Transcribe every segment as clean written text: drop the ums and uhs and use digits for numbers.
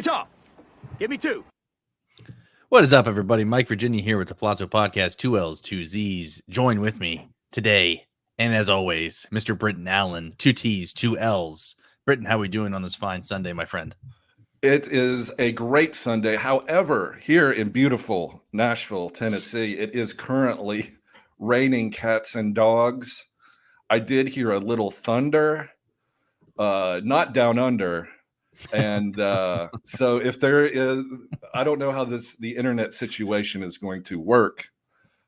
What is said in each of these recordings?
Utah, give me 2. What is up, everybody? Mike Virginia here with the Pallazzo Podcast, 2 L's, 2 Z's. Join with me today, and as always, Mr. Britton Allan, 2 T's, 2 L's. Britton, how are we doing on this fine Sunday, my friend? It is a great Sunday. However, here in beautiful Nashville, Tennessee, it is currently raining cats and dogs. I did hear a little thunder, not down under. And so if there is, I don't know how the internet situation is going to work,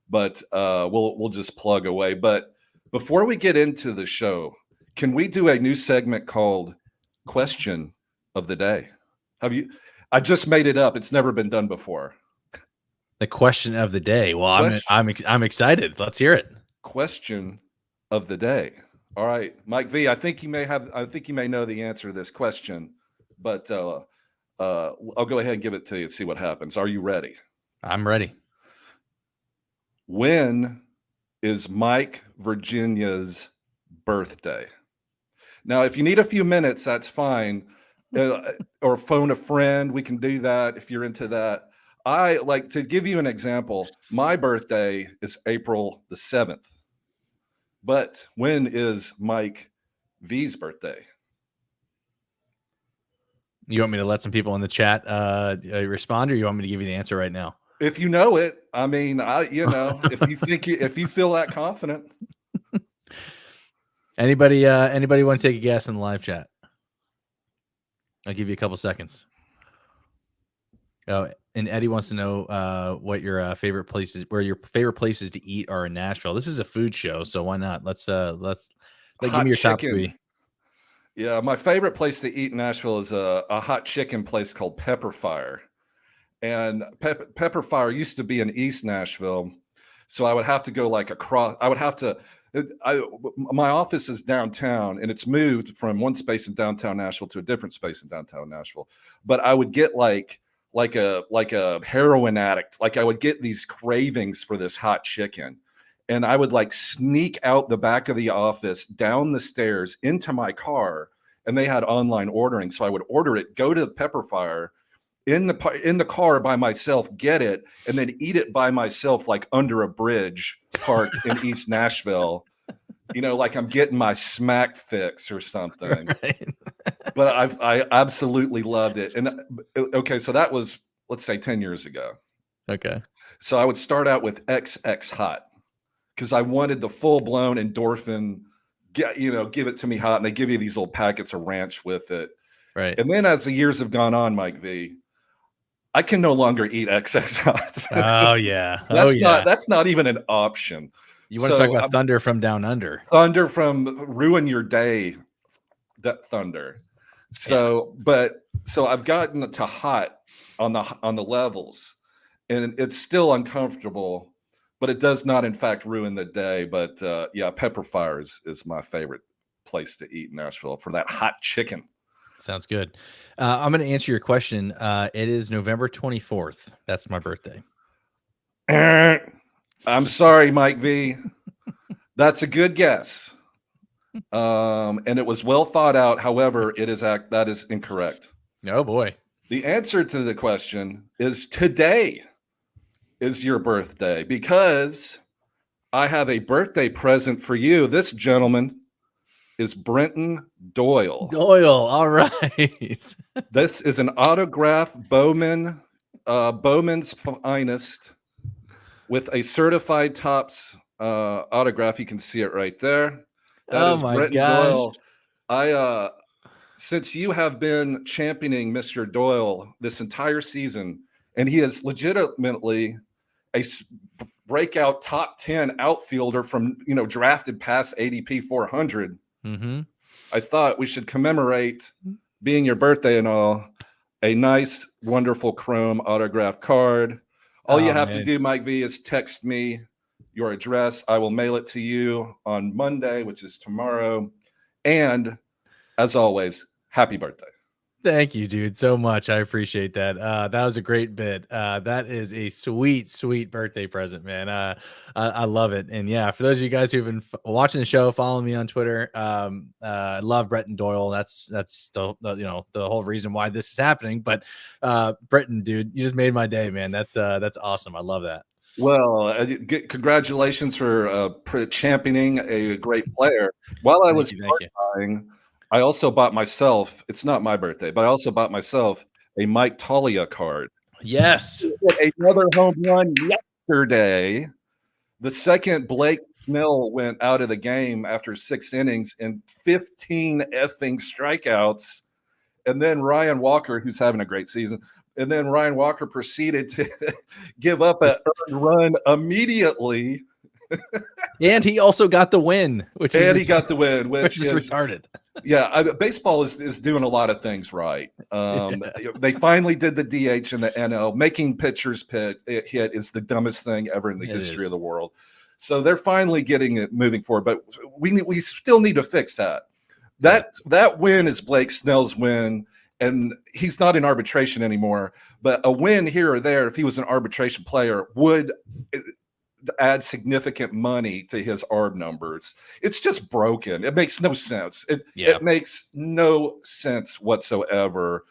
but we'll just plug away. But before we get into the show, can we do a new segment called Question of the Day? I just made it up. It's never been done before. The question of the day. Well, I'm excited. Let's hear it. Question of the day. All right, Mike V. I think you may know the answer to this question. But I'll go ahead and give it to you and see what happens. Are you ready? I'm ready. When is Mike Virginia's birthday? Now, if you need a few minutes, that's fine. Or phone a friend. We can do that if you're into that. I like to give you an example. My birthday is April the 7th. But when is Mike V's birthday? You want me to let some people in the chat respond, or you want me to give you the answer right now? If you know it, I mean, if you feel that confident. Anybody want to take a guess in the live chat? I'll give you a couple seconds. Oh, and Eddie wants to know what your favorite places, where your favorite places to eat are in Nashville. This is a food show, so why not? Let's give me your top 3. Yeah, my favorite place to eat in Nashville is a hot chicken place called Pepper Fire. And Pepper Fire used to be in East Nashville. So I would have to go like across. My office is downtown, and it's moved from one space in downtown Nashville to a different space in downtown Nashville. But I would get like a heroin addict. Like I would get these cravings for this hot chicken. And I would like sneak out the back of the office, down the stairs into my car, and they had online ordering. So I would order it, go to the Pepper Fire in the car by myself, get it, and then eat it by myself, like under a bridge parked in East Nashville. Like I'm getting my smack fix or something. Right. But I absolutely loved it. And okay, so that was, let's say, 10 years ago. Okay. So I would start out with XX hot, because I wanted the full-blown endorphin, give it to me hot, and they give you these little packets of ranch with it. Right. And then as the years have gone on, Mike V, I can no longer eat XX hot. Oh, yeah. That's not even an option. You want to talk about thunder from down under. Thunder from ruin your day, thunder. So, yeah. So I've gotten to hot on the levels, and it's still uncomfortable. But it does not, in fact, ruin the day. But yeah, Pepper Fire is my favorite place to eat in Nashville for that hot chicken. Sounds good. I'm going to answer your question. It is November 24th. That's my birthday. I'm sorry, Mike V. That's a good guess. And it was well thought out. However, that is incorrect. Oh, boy. The answer to the question is today is your birthday, because I have a birthday present for you. This gentleman is Brenton Doyle. All right. This is an autograph Bowman's finest with a certified Topps autograph. You can see it right there. That is Brenton Doyle. Since you have been championing Mr. Doyle this entire season, and he is legitimately a breakout top 10 outfielder from, drafted past ADP 400. Mm-hmm. I thought we should commemorate being your birthday and all, a nice, wonderful chrome autograph card. All you have to do, Mike V, is text me your address. I will mail it to you on Monday, which is tomorrow. And as always, happy birthday. Thank you, dude, so much. I appreciate that. That was a great bit. That is a sweet, sweet birthday present, man. I love it. And yeah, for those of you guys who've been watching the show, following me on Twitter, I love Britton Doyle. That's the the whole reason why this is happening. But Britton, dude, you just made my day, man. That's awesome. I love that. Well, congratulations for championing a great player. While I was buying, I also bought myself, it's not my birthday, but I also bought myself a Mike Toglia card. Yes. Another home run yesterday. The second Blake Snell went out of the game after 6 innings and 15 effing strikeouts. And then Ryan Walker, who's having a great season, and then Ryan Walker proceeded to give up an earned run immediately. And he also got the win, which is retarded. Yeah, baseball is doing a lot of things right. They finally did the DH in the NL. Making pitchers hit is the dumbest thing ever in the history of the world. So they're finally getting it moving forward, but we still need to fix that. That win is Blake Snell's win, and he's not in arbitration anymore. But a win here or there, if he was an arbitration player, would add significant money to his ARB numbers. It's just broken. It makes no sense. It makes no sense whatsoever.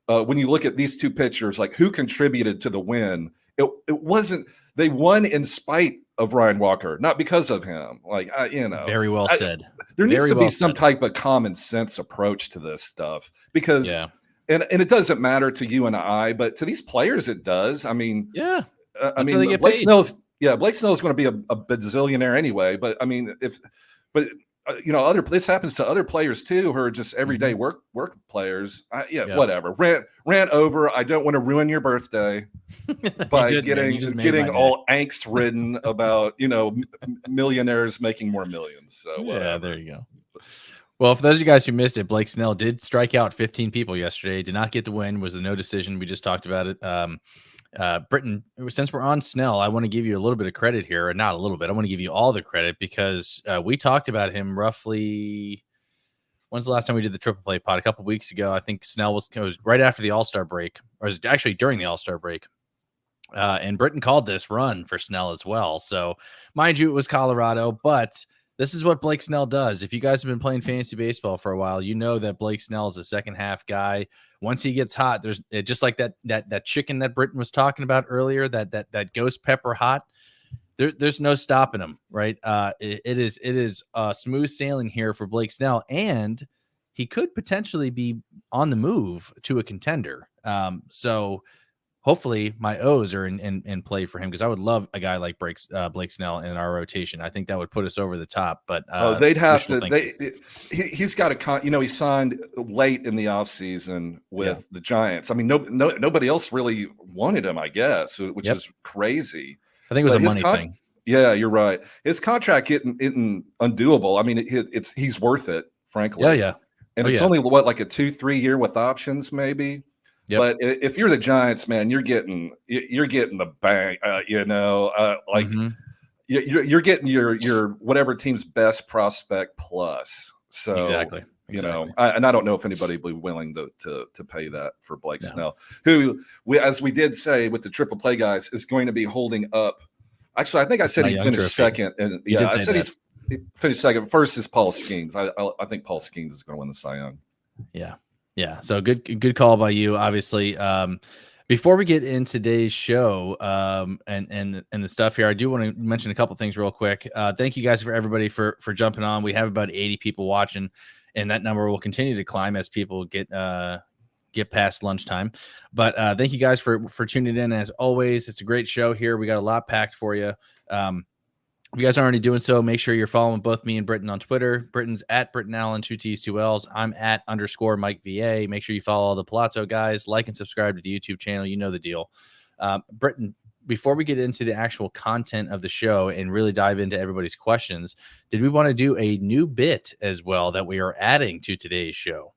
When you look at these two pitchers, like who contributed to the win, it wasn't. They won in spite of Ryan Walker, not because of him. Very well said. There needs to be some type of common sense approach to this stuff because, and it doesn't matter to you and I, but to these players it does. I mean, Blake Snell's going to be a bazillionaire anyway. But I mean, this happens to other players too, who are just everyday work players. Whatever. Rant over. I don't want to ruin your birthday by getting all angst ridden about millionaires making more millions. So there you go. Well, for those of you guys who missed it, Blake Snell did strike out 15 people yesterday. Did not get the win. Was a no decision. We just talked about it. Britton, since we're on Snell, I want to give you a little bit of credit here, or not a little bit. I want to give you all the credit because we talked about him roughly. When's the last time we did the Triple Play pod? A couple of weeks ago. I think Snell was right after the All-Star break, or was actually during the All-Star break. And Britton called this run for Snell as well. So, mind you, it was Colorado, but this is what Blake Snell does. If you guys have been playing fantasy baseball for a while, you know that Blake Snell is a second half guy. Once he gets hot, there's just like that chicken that Britton was talking about earlier, that ghost pepper hot. There's no stopping him, right? It is smooth sailing here for Blake Snell, and he could potentially be on the move to a contender. So hopefully my O's are in play for him because I would love a guy like Blake Snell in our rotation. I think that would put us over the top. But they'd have to. He's got he signed late in the offseason with the Giants. I mean, nobody else really wanted him, I guess, which is crazy. I think it was a money thing. Yeah, you're right. His contract isn't undoable. I mean, he's worth it, frankly. Yeah. And it's only like a 2-3 year with options, maybe. Yep. But if you're the Giants, man, you're getting the bank. You're getting your whatever team's best prospect plus. So exactly. And I don't know if anybody would be willing to pay that for Blake Snell, who as we did say with the Triple Play guys is going to be holding up. Actually, I think I said he finished second, and I said he finished second. First is Paul Skeens. I think Paul Skeens is going to win the Cy Young. Yeah. So good call by you. Obviously, before we get in today's show and the stuff here, I do want to mention a couple things real quick. Thank you guys for everybody for jumping on. We have about 80 people watching, and that number will continue to climb as people get past lunchtime. But thank you guys for tuning in. As always, it's a great show here. We got a lot packed for you. If you guys aren't already doing so, make sure you're following both me and Britton on Twitter. Britton's at Britton Allan, 2 T's, 2 L's. I'm at _Mike VA. Make sure you follow all the Pallazzo guys. Like and subscribe to the YouTube channel. You know the deal. Britton, before we get into the actual content of the show and really dive into everybody's questions, did we want to do a new bit as well that we are adding to today's show?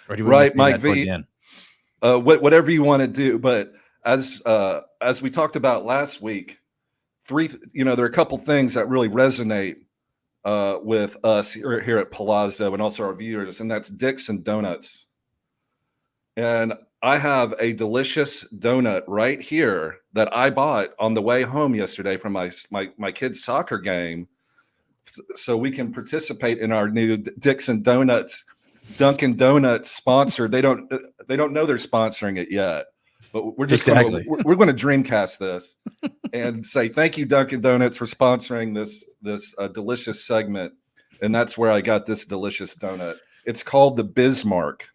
Or do we right, Mike V. Whatever you want to do. But as we talked about last week, there are a couple things that really resonate with us here at Pallazzo and also our viewers, and that's dicks and donuts. And I have a delicious donut right here that I bought on the way home yesterday from my kid's soccer game, so we can participate in our new Dixon Donuts, Dunkin' Donuts sponsor. They don't know they're sponsoring it yet, but we're just Exactly. we're going to Dreamcast this and say thank you, Dunkin' Donuts, for sponsoring this delicious segment. And that's where I got this delicious donut. It's called the Bismarck.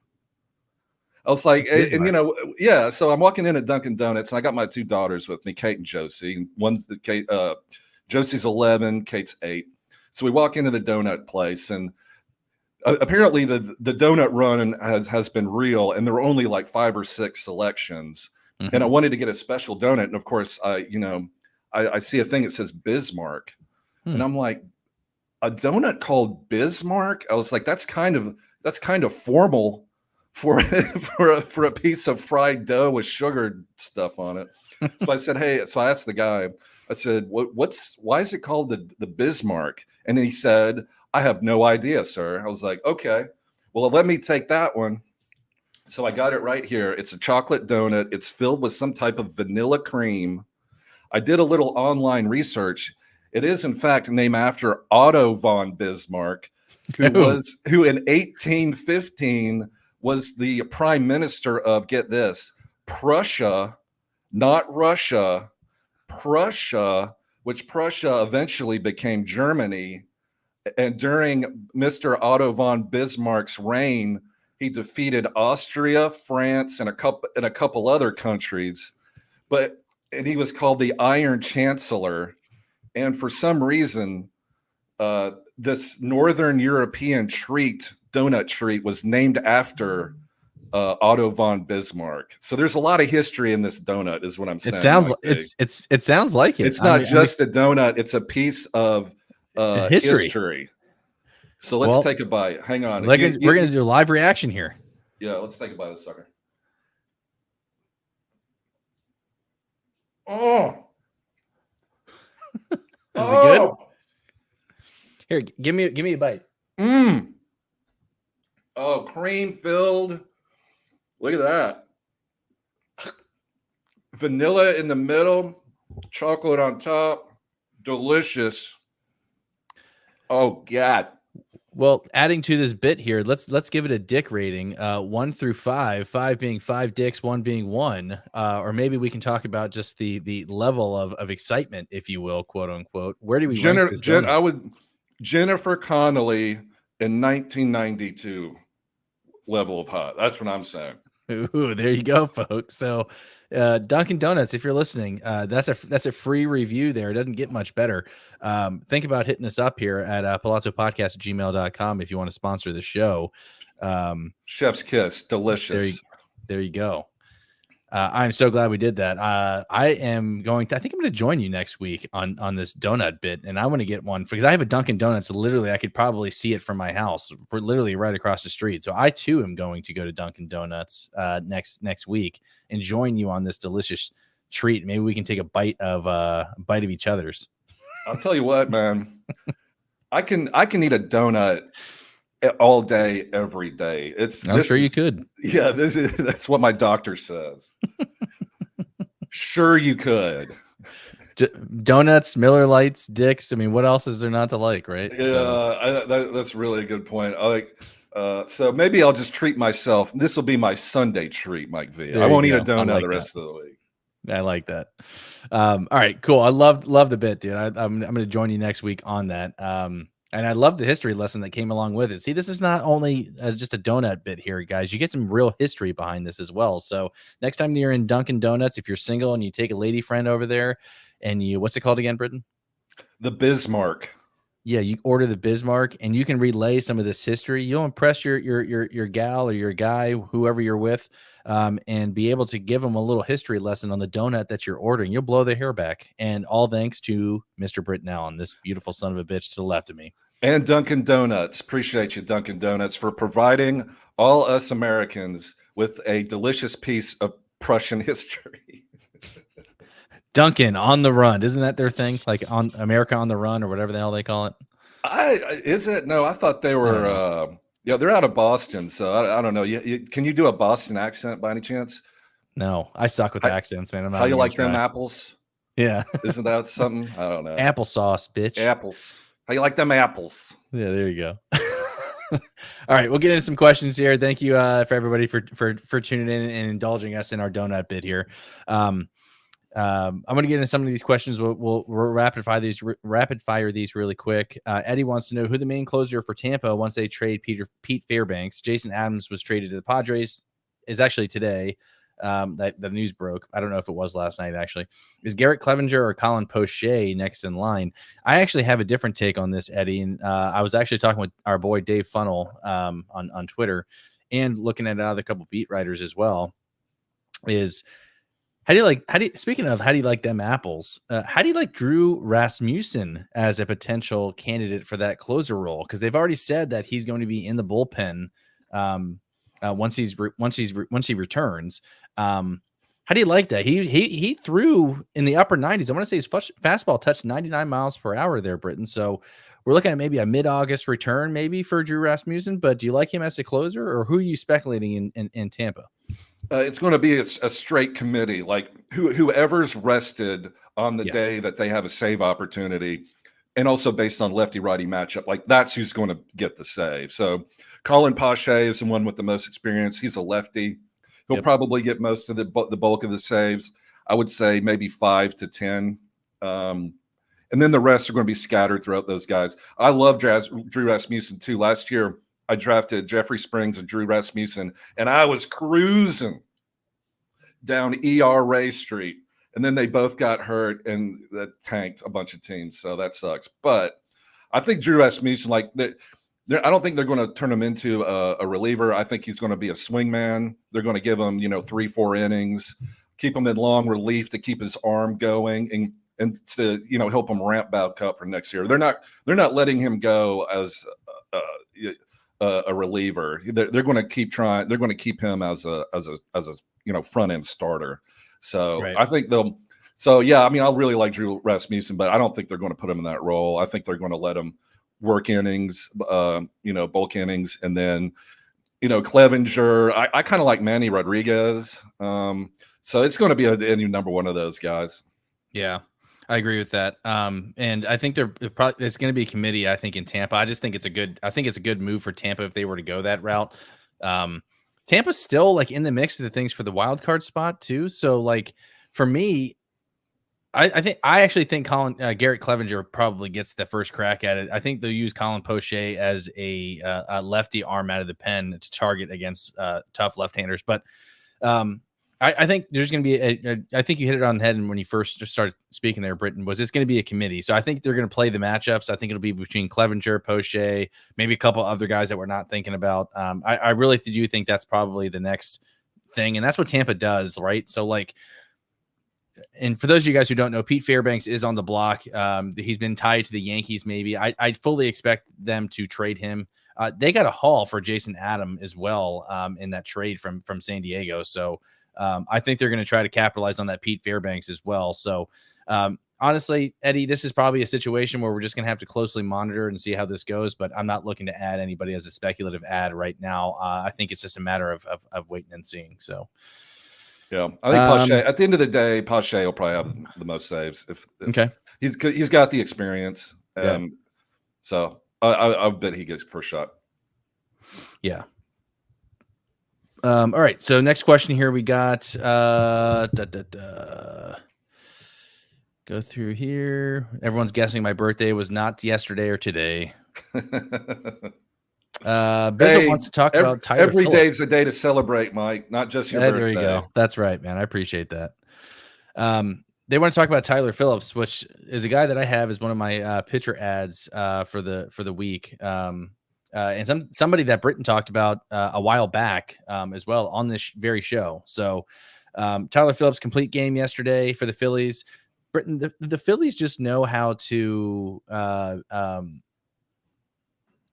I was like, and you know, yeah. So I'm walking in at Dunkin' Donuts, and I got my two daughters with me, Kate and Josie. Josie's 11, Kate's 8. So we walk into the donut place, and apparently the donut run has been real, and there were only like 5 or 6 selections. Mm-hmm. And I wanted to get a special donut, and of course, I see a thing that says Bismarck, and I'm like, a donut called Bismarck? I was like, that's kind of formal for a piece of fried dough with sugar stuff on it. So I said, hey, so I asked the guy, I said, why is it called the Bismarck? And he said, I have no idea, sir. I was like, okay, well, let me take that one. So I got it right here. It's a chocolate donut. It's filled with some type of vanilla cream. I did a little online research. It is, in fact, named after Otto von Bismarck, who in 1815 was the prime minister of, get this, Prussia, not Russia, Prussia, which Prussia eventually became Germany. And during Mr. Otto von Bismarck's reign, he defeated Austria, France, and a couple other countries. And he was called the Iron Chancellor. And for some reason, this Northern European donut treat was named after Otto von Bismarck. So there's a lot of history in this donut, is what I'm saying. It sounds like it. It's not just a donut; it's a piece of history. So let's take a bite. Hang on, we're going to do a live reaction here. Yeah, let's take a bite of this sucker. Oh. Is it good? Here, give me a bite. Oh, cream filled. Look at that. Vanilla in the middle, chocolate on top. Delicious. Oh God. Well, adding to this bit here, let's give it a dick rating, 1 through 5, 5 being 5 dicks, 1 being 1, or maybe we can talk about just the level of excitement, if you will, quote unquote. Where do we rank this donut? I would Jennifer Connelly in 1992 level of hot. That's what I'm saying. Ooh, there you go, folks. So Dunkin' Donuts, if you're listening, that's a free review there. It doesn't get much better. Think about hitting us up here at palazzopodcast@gmail.com if you want to sponsor the show. Chef's kiss, delicious. There you go. I'm so glad we did that. I think I'm going to join you next week on this donut bit, and I want to get one because I have a Dunkin' Donuts. Literally, I could probably see it from my house. We're literally right across the street. So I too am going to go to Dunkin' Donuts next week and join you on this delicious treat. Maybe we can take a bite of each other's. I'll tell you what, man. I can eat a donut all day, every day. I'm sure you could. Yeah, that's what my doctor says. Sure, you could. Donuts, Miller Lights, Dicks. I mean, what else is there not to like, right? Yeah, that's really a good point. I like. So maybe I'll just treat myself. This will be my Sunday treat, Mike V. I won't eat a donut the rest of the week. I like that. All right, cool. I love the bit, dude. I'm going to join you next week on that. And I love the history lesson that came along with it. See, this is not only just a donut bit here, guys. You get some real history behind this as well. So next time you're in Dunkin' Donuts, if you're single and you take a lady friend over there and what's it called again, Britton? The Bismarck. Yeah, you order the Bismarck and you can relay some of this history. You'll impress your gal or your guy, whoever you're with, and be able to give them a little history lesson on the donut that you're ordering. You'll blow their hair back. And all thanks to Mr. Britton Allan, this beautiful son of a bitch to the left of me. And Dunkin' Donuts. Appreciate you, Dunkin' Donuts, for providing all us Americans with a delicious piece of Prussian history. Dunkin' on the run. Isn't that their thing? Like on America on the run or whatever the hell they call it? Is it? No, I thought they were Yeah, they're out of Boston, so I don't know. Can you do a Boston accent by any chance? No, I suck with accents, man. I'm not How you even like gonna them try. apples? Yeah. Isn't that something? I don't know. Applesauce, bitch. Apples. How you like them apples? Yeah, there you go. All right, we'll get into some questions here. Thank you for everybody for tuning in and indulging us in our donut bit here. I'm going to get into some of these questions. We'll rapid fire these really quick. Eddie wants to know who the main closer for Tampa once they trade Pete Fairbanks. Jasson Adams was traded to the Padres. Is actually today. That the news broke. I don't know if it was last night, actually. Is Garrett Clevenger or Colin Poche next in line? I actually have a different take on this, Eddie. And I was actually talking with our boy Dave Funnel on Twitter and looking at another couple beat writers as well. Speaking of how do you like them apples? How do you like Drew Rasmussen as a potential candidate for that closer role? Because they've already said that he's going to be in the bullpen once he returns. How do you like that? He threw in the upper 90s. I want to say his fastball touched 99 miles per hour there, Britton. So we're looking at maybe a mid-August return maybe for Drew Rasmussen. But do you like him as a closer, or who are you speculating in Tampa? It's going to be a straight committee. Like whoever's rested on the day that they have a save opportunity, and also based on lefty-righty matchup, like that's who's going to get the save. So Colin Poche is the one with the most experience. He's a lefty. He'll probably get most of the bulk of the saves. I would say maybe 5 to 10. And then the rest are going to be scattered throughout those guys. I love Drew Rasmussen too. Last year, I drafted Jeffrey Springs and Drew Rasmussen, and I was cruising down ERA Street. And then they both got hurt, and that tanked a bunch of teams. So that sucks. But I think Drew Rasmussen, I don't think they're going to turn him into a reliever. I think he's going to be a swingman. They're going to give him, 3-4 innings, keep him in long relief to keep his arm going and to, help him ramp back up for next year. They're not letting him go as a reliever. They're going to keep trying. They're going to keep him as a front end starter. So I think they'll. So yeah, I mean, I really like Drew Rasmussen, but I don't think they're going to put him in that role. I think they're going to let him work innings, bulk innings, and then, Clevenger. I kind of like Manny Rodriguez. So it's going to be any number one of those guys. Yeah, I agree with that. And I think it's going to be a committee. I think in Tampa, I just think it's a good move for Tampa if they were to go that route. Tampa's still in the mix of the things for the wild card spot too. So for me, I actually think Garrett Clevenger probably gets the first crack at it. I think they'll use Colin Poche as a lefty arm out of the pen to target against tough left-handers. But I think there's going to be I think you hit it on the head when you first started speaking there, Britton, was it's going to be a committee. So I think they're going to play the matchups. I think it'll be between Clevenger, Poche, maybe a couple other guys that we're not thinking about. I really do think that's probably the next thing. And that's what Tampa does, right? So and for those of you guys who don't know, Pete Fairbanks is on the block. He's been tied to the Yankees. Maybe I fully expect them to trade him. They got a haul for Jasson Adams as well in that trade from San Diego. So I think they're going to try to capitalize on that Pete Fairbanks as well. So honestly, Eddie, this is probably a situation where we're just going to have to closely monitor and see how this goes. But I'm not looking to add anybody as a speculative ad right now. I think it's just a matter of waiting and seeing. So. Yeah, I think Poche. At the end of the day, Poche will probably have the most saves. If he's got the experience. So I bet he gets first shot. Yeah. All right. So next question here we got. Go through here. Everyone's guessing my birthday was not yesterday or today. Bizzle wants to talk about Tyler every Phillips. day is a day to celebrate, Mike, not just your birthday. There you go. That's right, man. I appreciate that. They want to talk about Tyler Phillips, which is a guy that I have as one of my pitcher ads for the week. And somebody that Britton talked about a while back as well on this very show. So Tyler Phillips complete game yesterday for the Phillies. Britton, the Phillies just know how to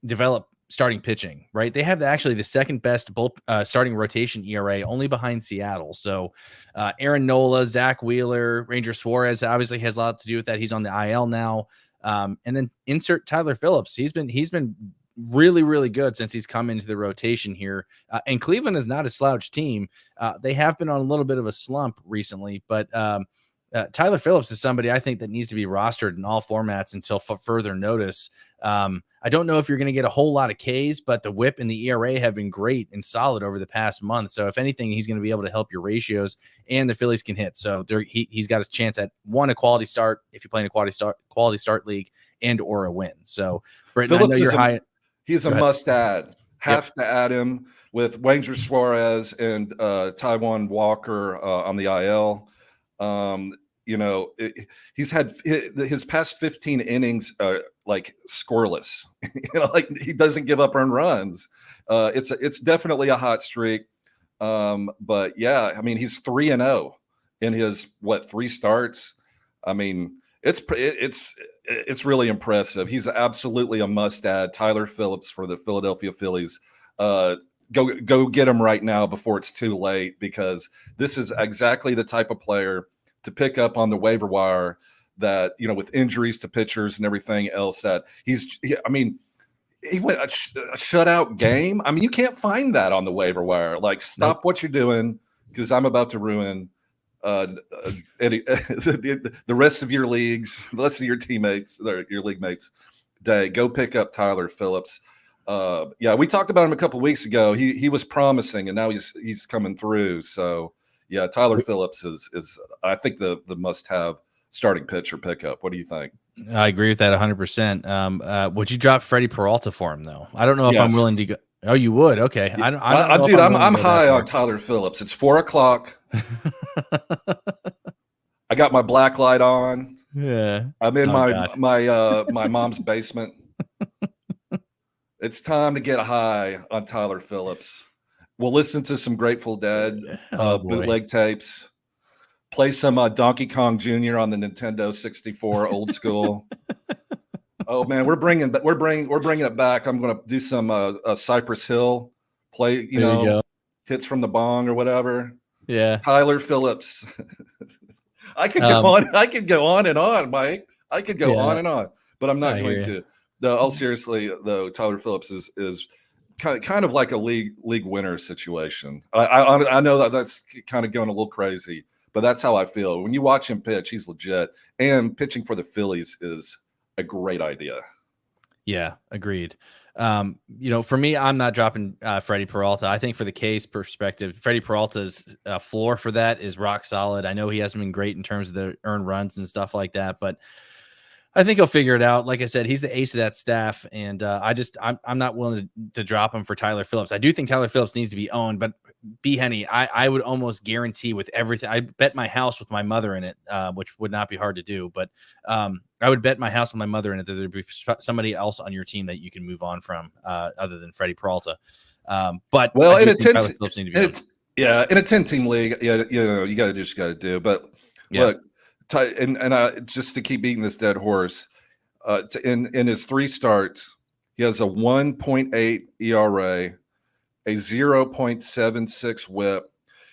develop starting pitching, right? They have actually the second best starting rotation ERA, only behind Seattle. So Aaron Nola, Zach Wheeler, Ranger Suarez obviously has a lot to do with that. He's on the IL now. And then insert Tyler Phillips. He's been really, really good since he's come into the rotation here. And Cleveland is not a slouch team. They have been on a little bit of a slump recently, but Tyler Phillips is somebody I think that needs to be rostered in all formats until further notice. I don't know if you're going to get a whole lot of Ks, but the whip and the ERA have been great and solid over the past month. So if anything, he's going to be able to help your ratios, and the Phillies can hit. So he's got a chance at a quality start if you're playing a quality start league and or a win. So Britton, Phillips I know you're high. He's a must add. Have to add him with Wanger Suarez and Taijuan Walker on the IL. He's had his past 15 innings like scoreless. Like he doesn't give up earned runs. It's definitely a hot streak. But yeah, I mean, he's 3-0 in his 3 starts. I mean, it's really impressive. He's absolutely a must add. Tyler Phillips for the Philadelphia Phillies. Go get him right now before it's too late, because this is exactly the type of player to pick up on the waiver wire that, with injuries to pitchers and everything else, that he went a shutout game. I mean, you can't find that on the waiver wire. Like, stop what you're doing, because I'm about to ruin the rest of your leagues, the rest of your teammates, your league mates day. Go pick up Tyler Phillips. We talked about him a couple weeks ago. He was promising, and now he's coming through. So yeah, Tyler Phillips is I think the must-have starting pitcher pickup. What do you think? I agree with that 100%. Would you drop Freddie Peralta for him though? I don't know if I'm willing to go. Oh, you would? Okay. I don't know. I'm high on Tyler Phillips. It's 4:00. I got my black light on. Yeah. I'm in my mom's basement. It's time to get high on Tyler Phillips. We'll listen to some Grateful Dead bootleg tapes. Play some Donkey Kong Jr. on the Nintendo 64, old school. Oh man, we're bringing it back. I'm going to do some Cypress Hill play. Hits from the bong or whatever. Yeah, Tyler Phillips. I could go on. I could go on and on, Mike. I could go on and on, but I'm not going to. No, all seriously though, Tyler Phillips is kind of like a league winner situation. I know that's kind of going a little crazy, but that's how I feel. When you watch him pitch, he's legit, and pitching for the Phillies is a great idea. Yeah, agreed. For me, I'm not dropping Freddie Peralta. I think for the case perspective, Freddie Peralta's floor for that is rock solid. I know he hasn't been great in terms of the earned runs and stuff like that, but I think he'll figure it out. Like I said, he's the ace of that staff, and I'm not willing to drop him for Tyler Phillips. I do think Tyler Phillips needs to be owned, but B. Henny, I would almost guarantee with everything. I bet my house with my mother in it, which would not be hard to do, but I would bet my house with my mother in it that there'd be somebody else on your team that you can move on from other than Freddie Peralta. But in a 10-team league, you got to do what you got to do. But look. And just to keep beating this dead horse, in his 3 starts, he has a 1.8 ERA, a 0.76 WHIP.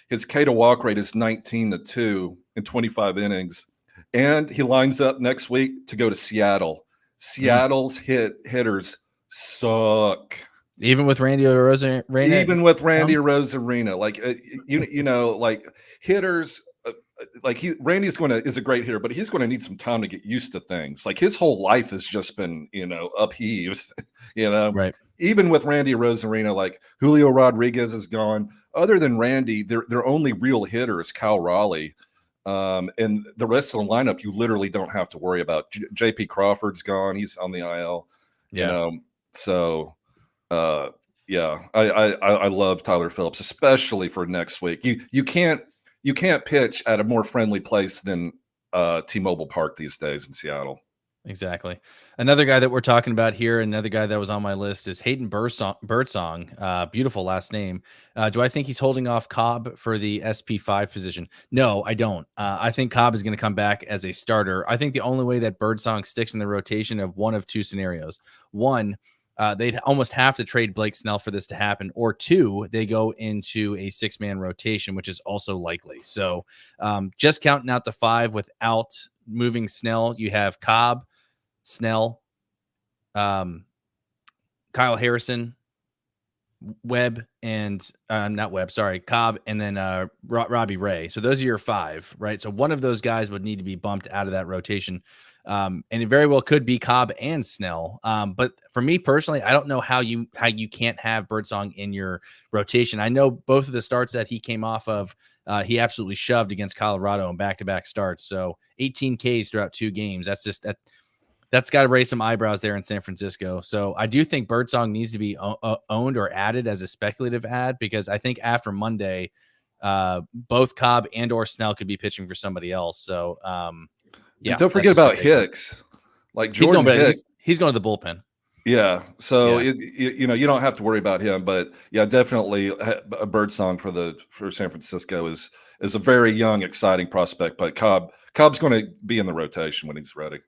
His K to walk rate is 19-2 in 25 innings, and he lines up next week to go to Seattle. Seattle's hitters suck. Even with Randy Arozarena? Even with Randy Arozarena, like hitters. Randy's is a great hitter, but he's going to need some time to get used to things. Like his whole life has just been, upheaved, Right. Even with Randy Arozarena, like Julio Rodriguez is gone. Other than Randy, their only real hitter is Cal Raleigh. And the rest of the lineup, you literally don't have to worry about. JP Crawford's gone. He's on the IL, So, I love Tyler Phillips, especially for next week. You can't pitch at a more friendly place than T-Mobile Park these days in Seattle. Exactly. Another guy that we're talking about here, another guy that was on my list is Hayden Birdsong. Beautiful last name. Do I think he's holding off Cobb for the SP5 position? No, I don't. I think Cobb is going to come back as a starter. I think the only way that Birdsong sticks in the rotation of one of 2 scenarios. One, they'd almost have to trade Blake Snell for this to happen, or 2, they go into a 6-man rotation, which is also likely. So just counting out the 5 without moving Snell, you have Cobb, Snell, Kyle Harrison, Webb, and not Webb, sorry, Cobb, and then Robbie Ray. So those are your 5, right? So one of those guys would need to be bumped out of that rotation. And it very well could be Cobb and Snell. But for me personally, I don't know how you can't have Birdsong in your rotation. I know both of the starts that he came off of, he absolutely shoved against Colorado in back-to-back starts. So 18 Ks throughout 2 games. That's got to raise some eyebrows there in San Francisco. So I do think Birdsong needs to be owned or added as a speculative ad, because I think after Monday, both Cobb and or Snell could be pitching for somebody else. So yeah, and don't forget about Hicks. Like Jordan Hicks, he's going to the bullpen. Yeah, so you don't have to worry about him, but yeah, definitely a Birdsong for San Francisco is a very young, exciting prospect. But Cobb's going to be in the rotation when he's ready.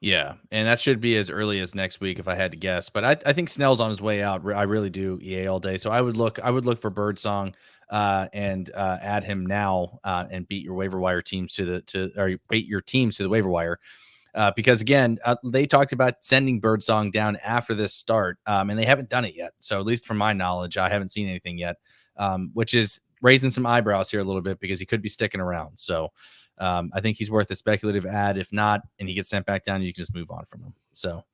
Yeah, and that should be as early as next week if I had to guess. But I think Snell's on his way out. I really do, EA all day. So I would look for Birdsong and add him now and beat your waiver wire teams beat your teams to the waiver wire. Because again, they talked about sending Birdsong down after this start, and they haven't done it yet. So at least from my knowledge, I haven't seen anything yet, which is raising some eyebrows here a little bit, because he could be sticking around. So I think he's worth a speculative ad. If not, and he gets sent back down, you can just move on from him. So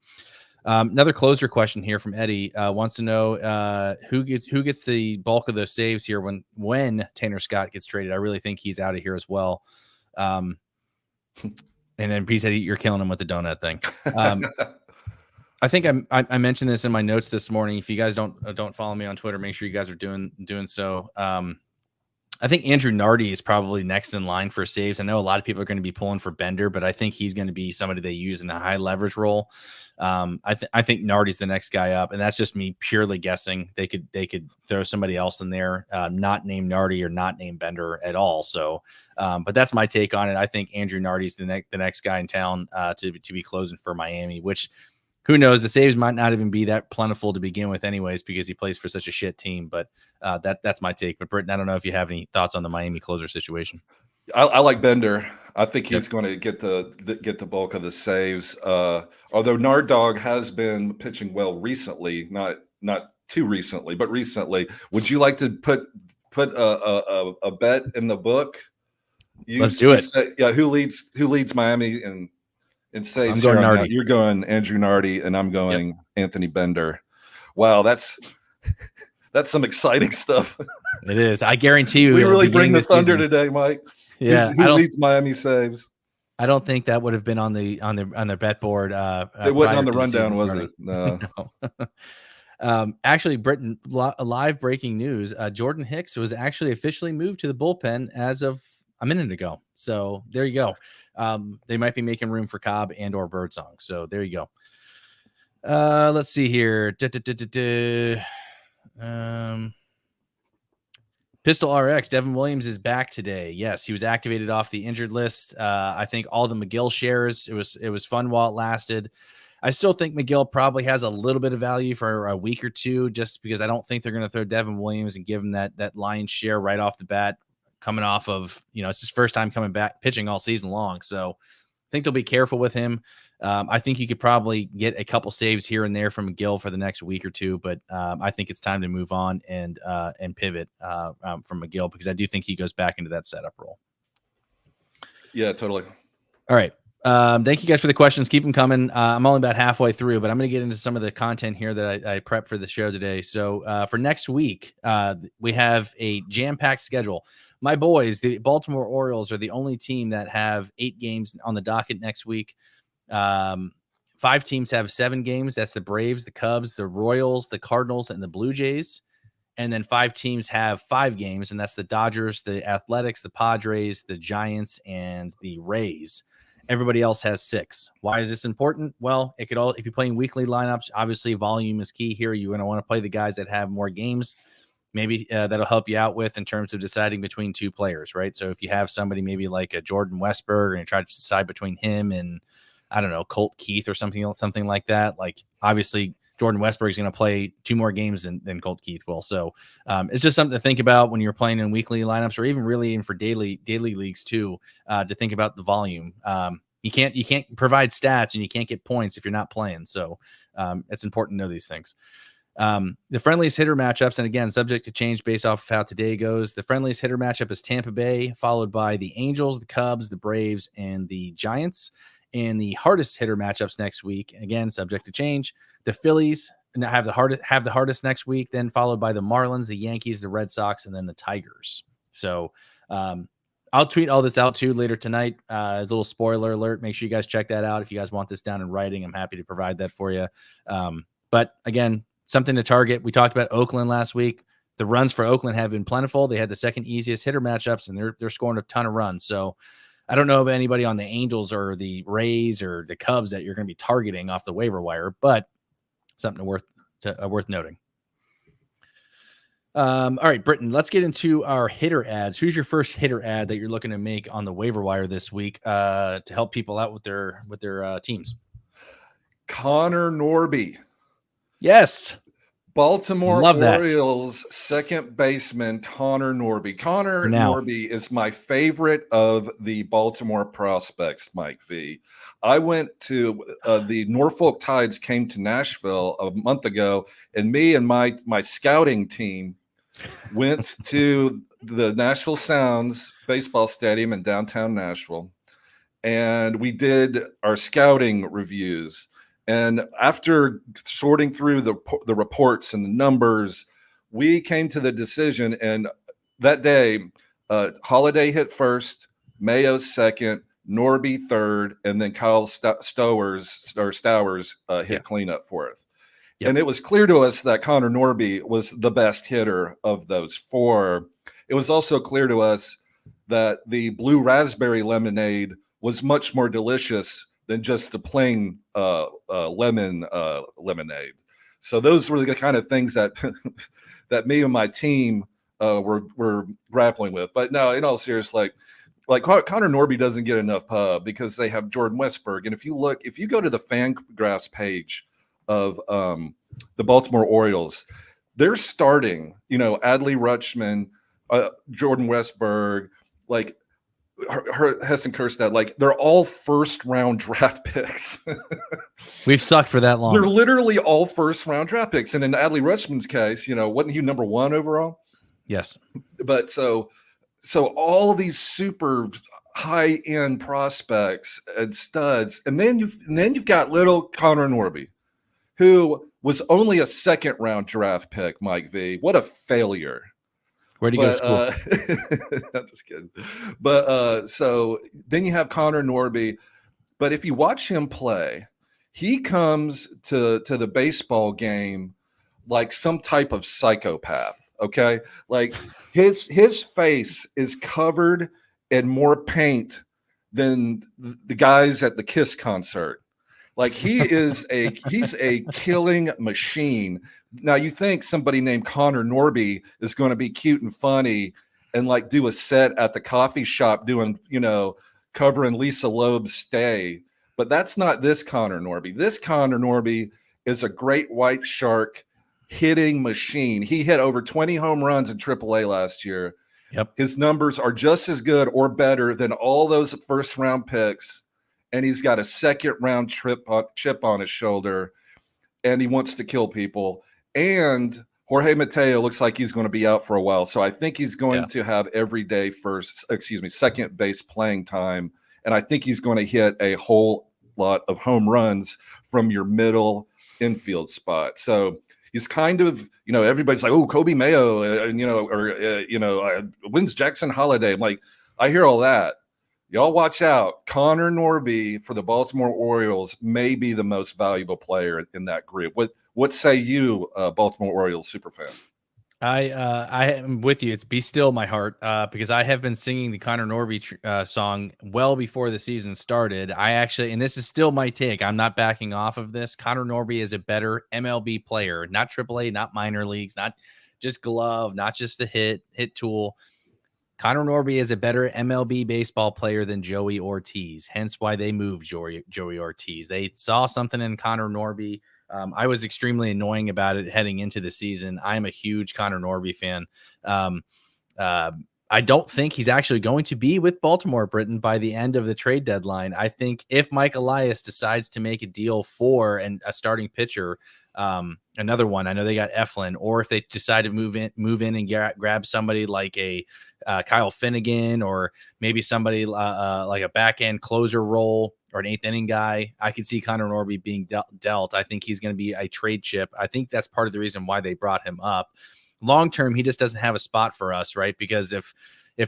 another closer question here from Eddie wants to know who gets the bulk of those saves here when Tanner Scott gets traded. I really think he's out of here as well. And then he said you're killing him with the donut thing. I think I mentioned this in my notes this morning. If you guys don't follow me on Twitter, make sure you guys are doing so. I think Andrew Nardi is probably next in line for saves. I know a lot of people are going to be pulling for Bender, but I think he's going to be somebody they use in a high leverage role. I think Nardi's the next guy up, and that's just me purely guessing. They could throw somebody else in there, not named Nardi or not named Bender at all. So, but that's my take on it. I think Andrew Nardi's the next guy in town to be closing for Miami, which who knows, the saves might not even be that plentiful to begin with anyways, because he plays for such a shit team. But that's my take. But Britton, I don't know if you have any thoughts on the Miami closer situation. I like Bender. I think he's going to get the bulk of the saves. Although Nard Dog has been pitching well recently, not too recently, but recently. Would you like to put a bet in the book? Let's do it. Yeah, who leads Miami in saves? I'm going Nardi. You're going Andrew Nardi, and I'm going Anthony Bender. Wow, that's some exciting stuff. It is. I guarantee you. We really bring the thunder today, Mike. Yeah, who leads Miami saves? I don't think that would have been on their bet board. It wasn't on the rundown, was it? No. No. Actually, Britton, live breaking news: Jordan Hicks was actually officially moved to the bullpen as of a minute ago. So there you go. They might be making room for Cobb and or Birdsong. So there you go. Let's see here. Pistol RX, Devin Williams is back today. Yes, he was activated off the injured list. I think all the McGill shares. It was fun while it lasted. I still think McGill probably has a little bit of value for a week or two, just because I don't think they're going to throw Devin Williams and give him that lion's share right off the bat, coming off of, it's his first time coming back pitching all season long. So I think they'll be careful with him. I think you could probably get a couple saves here and there from McGill for the next week or two, but I think it's time to move on and pivot from McGill, because I do think he goes back into that setup role. Yeah, totally. All right. Thank you guys for the questions. Keep them coming. I'm only about halfway through, but I'm going to get into some of the content here that I prepped for the show today. So for next week, we have a jam-packed schedule. My boys, the Baltimore Orioles, are the only team that have 8 games on the docket next week. 5 teams have 7 games. That's the Braves, the Cubs, the Royals, the Cardinals, and the Blue Jays. And then 5 teams have 5 games, and that's the Dodgers, the Athletics, the Padres, the Giants, and the Rays. Everybody else has 6. Why is this important? Well, if you're playing weekly lineups, obviously volume is key here. You're going to want to play the guys that have more games. Maybe that'll help you out with in terms of deciding between 2 players, right? So if you have somebody maybe like a Jordan Westberg and you try to decide between him and, I don't know, Colt Keith or something like that, like obviously Jordan Westberg is going to play 2 more games than Colt Keith will. So it's just something to think about when you're playing in weekly lineups, or even really in for daily leagues too, to think about the volume. You can't provide stats and you can't get points if you're not playing. So it's important to know these things. The friendliest hitter matchups, and again, subject to change based off of how today goes. The friendliest hitter matchup is Tampa Bay, followed by the Angels, the Cubs, the Braves, and the Giants. And the hardest hitter matchups next week, again, subject to change. The Phillies have the hardest next week, then followed by the Marlins, the Yankees, the Red Sox, and then the Tigers. So I'll tweet all this out too later tonight as a little spoiler alert. Make sure you guys check that out. If you guys want this down in writing, I'm happy to provide that for you. But again, something to target. We talked about Oakland last week. The runs for Oakland have been plentiful. They had the second easiest hitter matchups, and they're scoring a ton of runs. So I don't know of anybody on the Angels or the Rays or the Cubs that you're going to be targeting off the waiver wire, but something worth noting. All right, Britton, let's get into our hitter ads. Who's your first hitter ad that you're looking to make on the waiver wire this week to help people out with their teams? Connor Norby. Yes. Baltimore Love Orioles second baseman Connor Norby. Connor Norby is my favorite of the Baltimore prospects, Mike V. I went to the Norfolk Tides came to Nashville a month ago, and me and my scouting team went to the Nashville Sounds baseball stadium in downtown Nashville, and we did our scouting reviews. And after sorting through the reports and the numbers, we came to the decision. And that day, Holiday hit first, Mayo second, Norby third, and then Kyle Stowers hit cleanup fourth. Yep. And it was clear to us that Connor Norby was the best hitter of those four. It was also clear to us that the blue raspberry lemonade was much more delicious than just the plain lemon lemonade. So those were the kind of things that that me and my team were grappling with. But no, in all seriousness, like Connor Norby doesn't get enough pub because they have Jordan Westburg. And if you go to the Fangraphs page of the Baltimore Orioles, they're starting, Adley Rutschman, Jordan Westburg, like Heston Kjerstad, like they're all first round draft picks. We've sucked for that long. They're literally all first round draft picks. And in Adley Rutschman's case, wasn't he number 1 overall? Yes. But so all these super high end prospects and studs, and then you've got little Connor Norby, who was only a second round draft pick. Mike V, what a failure. Where'd he go to school? I'm just kidding. But so then you have Connor Norby. But if you watch him play, he comes to the baseball game like some type of psychopath. Okay, like his face is covered in more paint than the guys at the Kiss concert. Like he's a killing machine. Now you think somebody named Connor Norby is going to be cute and funny and like do a set at the coffee shop doing, covering Lisa Loeb's Stay, but that's not this Connor Norby. This Connor Norby is a great white shark hitting machine. He hit over 20 home runs in AAA last year. Yep. His numbers are just as good or better than all those first round picks. And he's got a second round chip on his shoulder, and he wants to kill people. And Jorge Mateo looks like he's going to be out for a while. So I think he's going to have everyday second base playing time. And I think he's going to hit a whole lot of home runs from your middle infield spot. So he's kind of, everybody's like, oh, Kobe Mayo, when's Jackson Holiday? I'm like, I hear all that. Y'all watch out. Connor Norby for the Baltimore Orioles may be the most valuable player in that group. What say you, Baltimore Orioles superfan? I am with you. It's Be Still My Heart because I have been singing the Connor Norby song well before the season started. And this is still my take. I'm not backing off of this. Connor Norby is a better MLB player, not AAA, not minor leagues, not just glove, not just the hit tool. Connor Norby is a better MLB baseball player than Joey Ortiz, hence why they moved Joey Ortiz. They saw something in Connor Norby. I was extremely annoying about it heading into the season. I'm a huge Connor Norby fan. I don't think he's actually going to be with Baltimore, Britton, by the end of the trade deadline. I think if Mike Elias decides to make a deal for a starting pitcher, another one, I know they got Eflin, or if they decide to move in and grab somebody like a Kyle Finnegan, or maybe somebody like a back end closer role or an eighth inning guy, I could see Connor Norby being dealt. I think he's going to be a trade chip. I think that's part of the reason why they brought him up. Long term, he just doesn't have a spot for us, right? Because if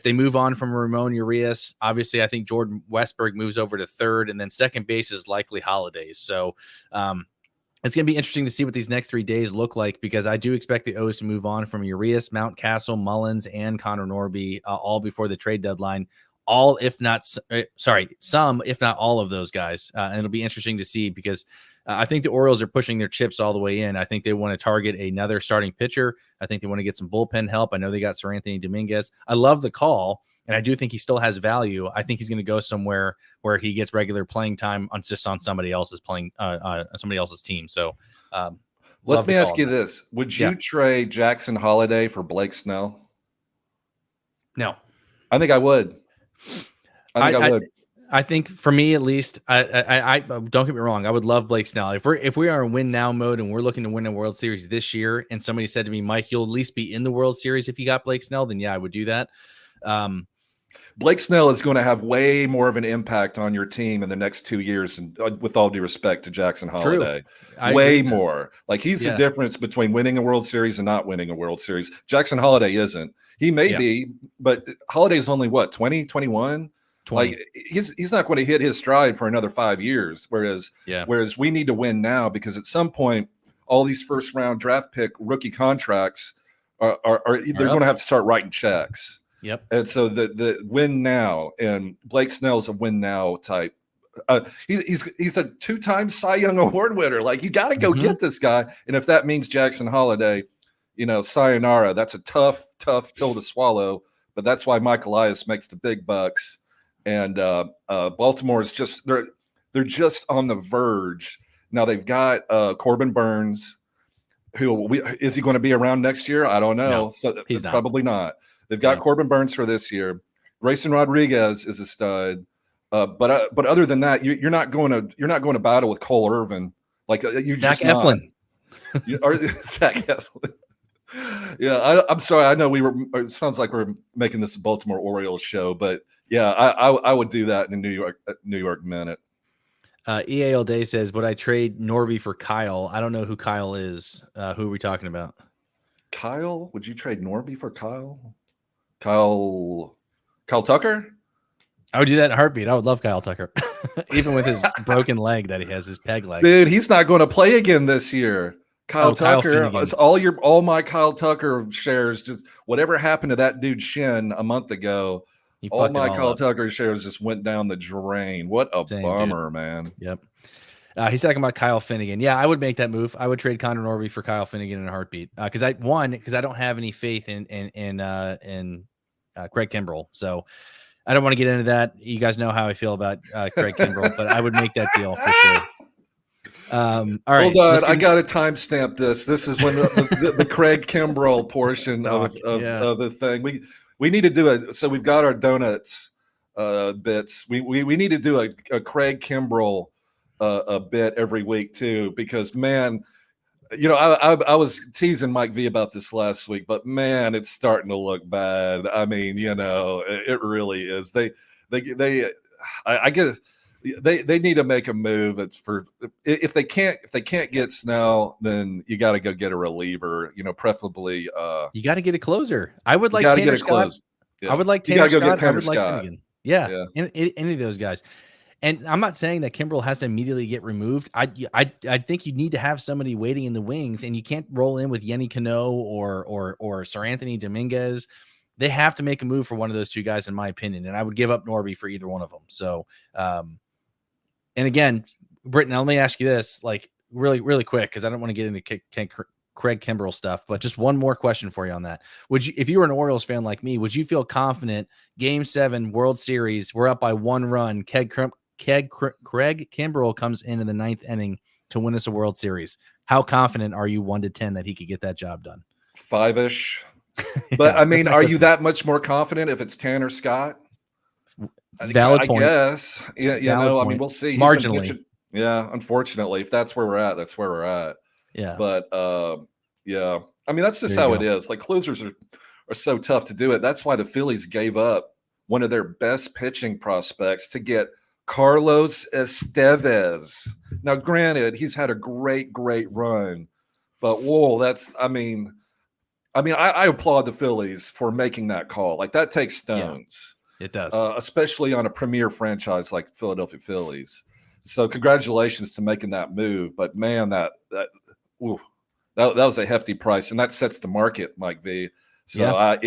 they move on from Ramon Urias, obviously I think Jordan Westberg moves over to third, and then second base is likely Holidays. So it's going to be interesting to see what these next 3 days look like, because I do expect the O's to move on from Urias, Mountcastle, Mullins, and Connor Norby all before the trade deadline. Some, if not all of those guys. And it'll be interesting to see, because I think the Orioles are pushing their chips all the way in. I think they want to target another starting pitcher. I think they want to get some bullpen help. I know they got Seranthony Dominguez. I love the call, and I do think he still has value. I think he's going to go somewhere where he gets regular playing time on somebody else's team. So let me ask you this. Would you trade Jackson Holiday for Blake Snell? No. I think I would. I would. I think for me, at least, I don't get me wrong, I would love Blake Snell. If we are in win now mode and we're looking to win a World Series this year, and somebody said to me, Mike, you'll at least be in the World Series if you got Blake Snell, then yeah, I would do that. Blake Snell is going to have way more of an impact on your team in the next 2 years, and with all due respect to Jackson Holiday, way more. Like, he's the difference between winning a World Series and not winning a World Series. Jackson Holiday isn't. He may be, but Holiday's only what, 20, 21? 20. Like, he's not going to hit his stride for another 5 years. Whereas we need to win now, because at some point, all these first round draft pick rookie contracts are they're going to have to start writing checks. Yep. And so the win now, and Blake Snell's a win now type. He's a 2-time Cy Young Award winner. Like, you got to go get this guy. And if that means Jackson Holiday, sayonara. That's a tough pill to swallow. But that's why Mike Elias makes the big bucks. And Baltimore is just they're just on the verge. Now they've got Corbin Burns, is he going to be around next year? I don't know. No, so he's not. Probably not. They've got Corbin Burns for this year. Grayson Rodriguez is a stud. But other than that, you're not going to battle with Cole Irvin. Like, you just Zach Eflin. Zach Eflin. Yeah, I'm sorry. I know it sounds like we're making this a Baltimore Orioles show, but yeah, I would do that in a New York minute. EA All Day says, would I trade Norby for Kyle? I don't know who Kyle is. Who are we talking about? Kyle? Would you trade Norby for Kyle? Kyle Tucker? I would do that in a heartbeat. I would love Kyle Tucker. Even with his broken leg that he has, his peg leg. Dude, he's not going to play again this year. Kyle Tucker, it's all my Kyle Tucker shares. Just whatever happened to that dude's shin a month ago, all my Kyle Tucker shares just went down the drain. What a bummer, man. Yep. He's talking about Kyle Finnegan. Yeah, I would make that move. I would trade Connor Norby for Kyle Finnegan in a heartbeat. Because I don't have any faith in Craig Kimbrel. So I don't want to get into that. You guys know how I feel about Craig Kimbrel, but I would make that deal for sure. All right. Hold on, I got to timestamp this. This is when the Craig Kimbrel portion of the thing. We need to do it. So we've got our donuts bits. We need to do a Craig Kimbrel a bit every week too, because man, I was teasing Mike V about this last week, but man, it's starting to look bad. I mean, it really is. I guess they need to make a move. If they can't get Snell, then you got to go get a reliever. Preferably. You got to get a closer. I would like Tanner Scott. Yeah. I would like Tanner Scott. Get Tanner I would Scott. like Finnegan. Yeah. Any of those guys. And I'm not saying that Kimbrel has to immediately get removed. I think you need to have somebody waiting in the wings, and you can't roll in with Yenny Cano or Seranthony Dominguez. They have to make a move for one of those two guys, in my opinion. And I would give up Norby for either one of them. So, and again, Britton, let me ask you this, like really, really quick, because I don't want to get into Craig Kimbrel stuff, but just one more question for you on that. Would you, if you were an Orioles fan like me, would you feel confident Game 7 World Series, we're up by 1 run, Craig Kimbrel comes in the 9th inning to win us a World Series? How confident are you 1 to 10 that he could get that job done? 5-ish. But Yeah, I that's mean, not are good you for- that much more confident if it's Tanner Scott? Valid I point. guess. Yeah, Valid I point. mean, we'll see. He's been Marginally. pitching. Yeah, unfortunately, if that's where we're at, that's where we're at. Yeah. But yeah, I mean, that's just There you how it go. is. Like closers are so tough to do it. That's why the Phillies gave up one of their best pitching prospects to get Carlos Estevez. Now, granted, he's had a great run, but whoa, I applaud the Phillies for making that call. Like that takes stones. It does. Especially on a premier franchise like Philadelphia Phillies. So congratulations to making that move. But man, that was a hefty price, and that sets the market, Mike V. So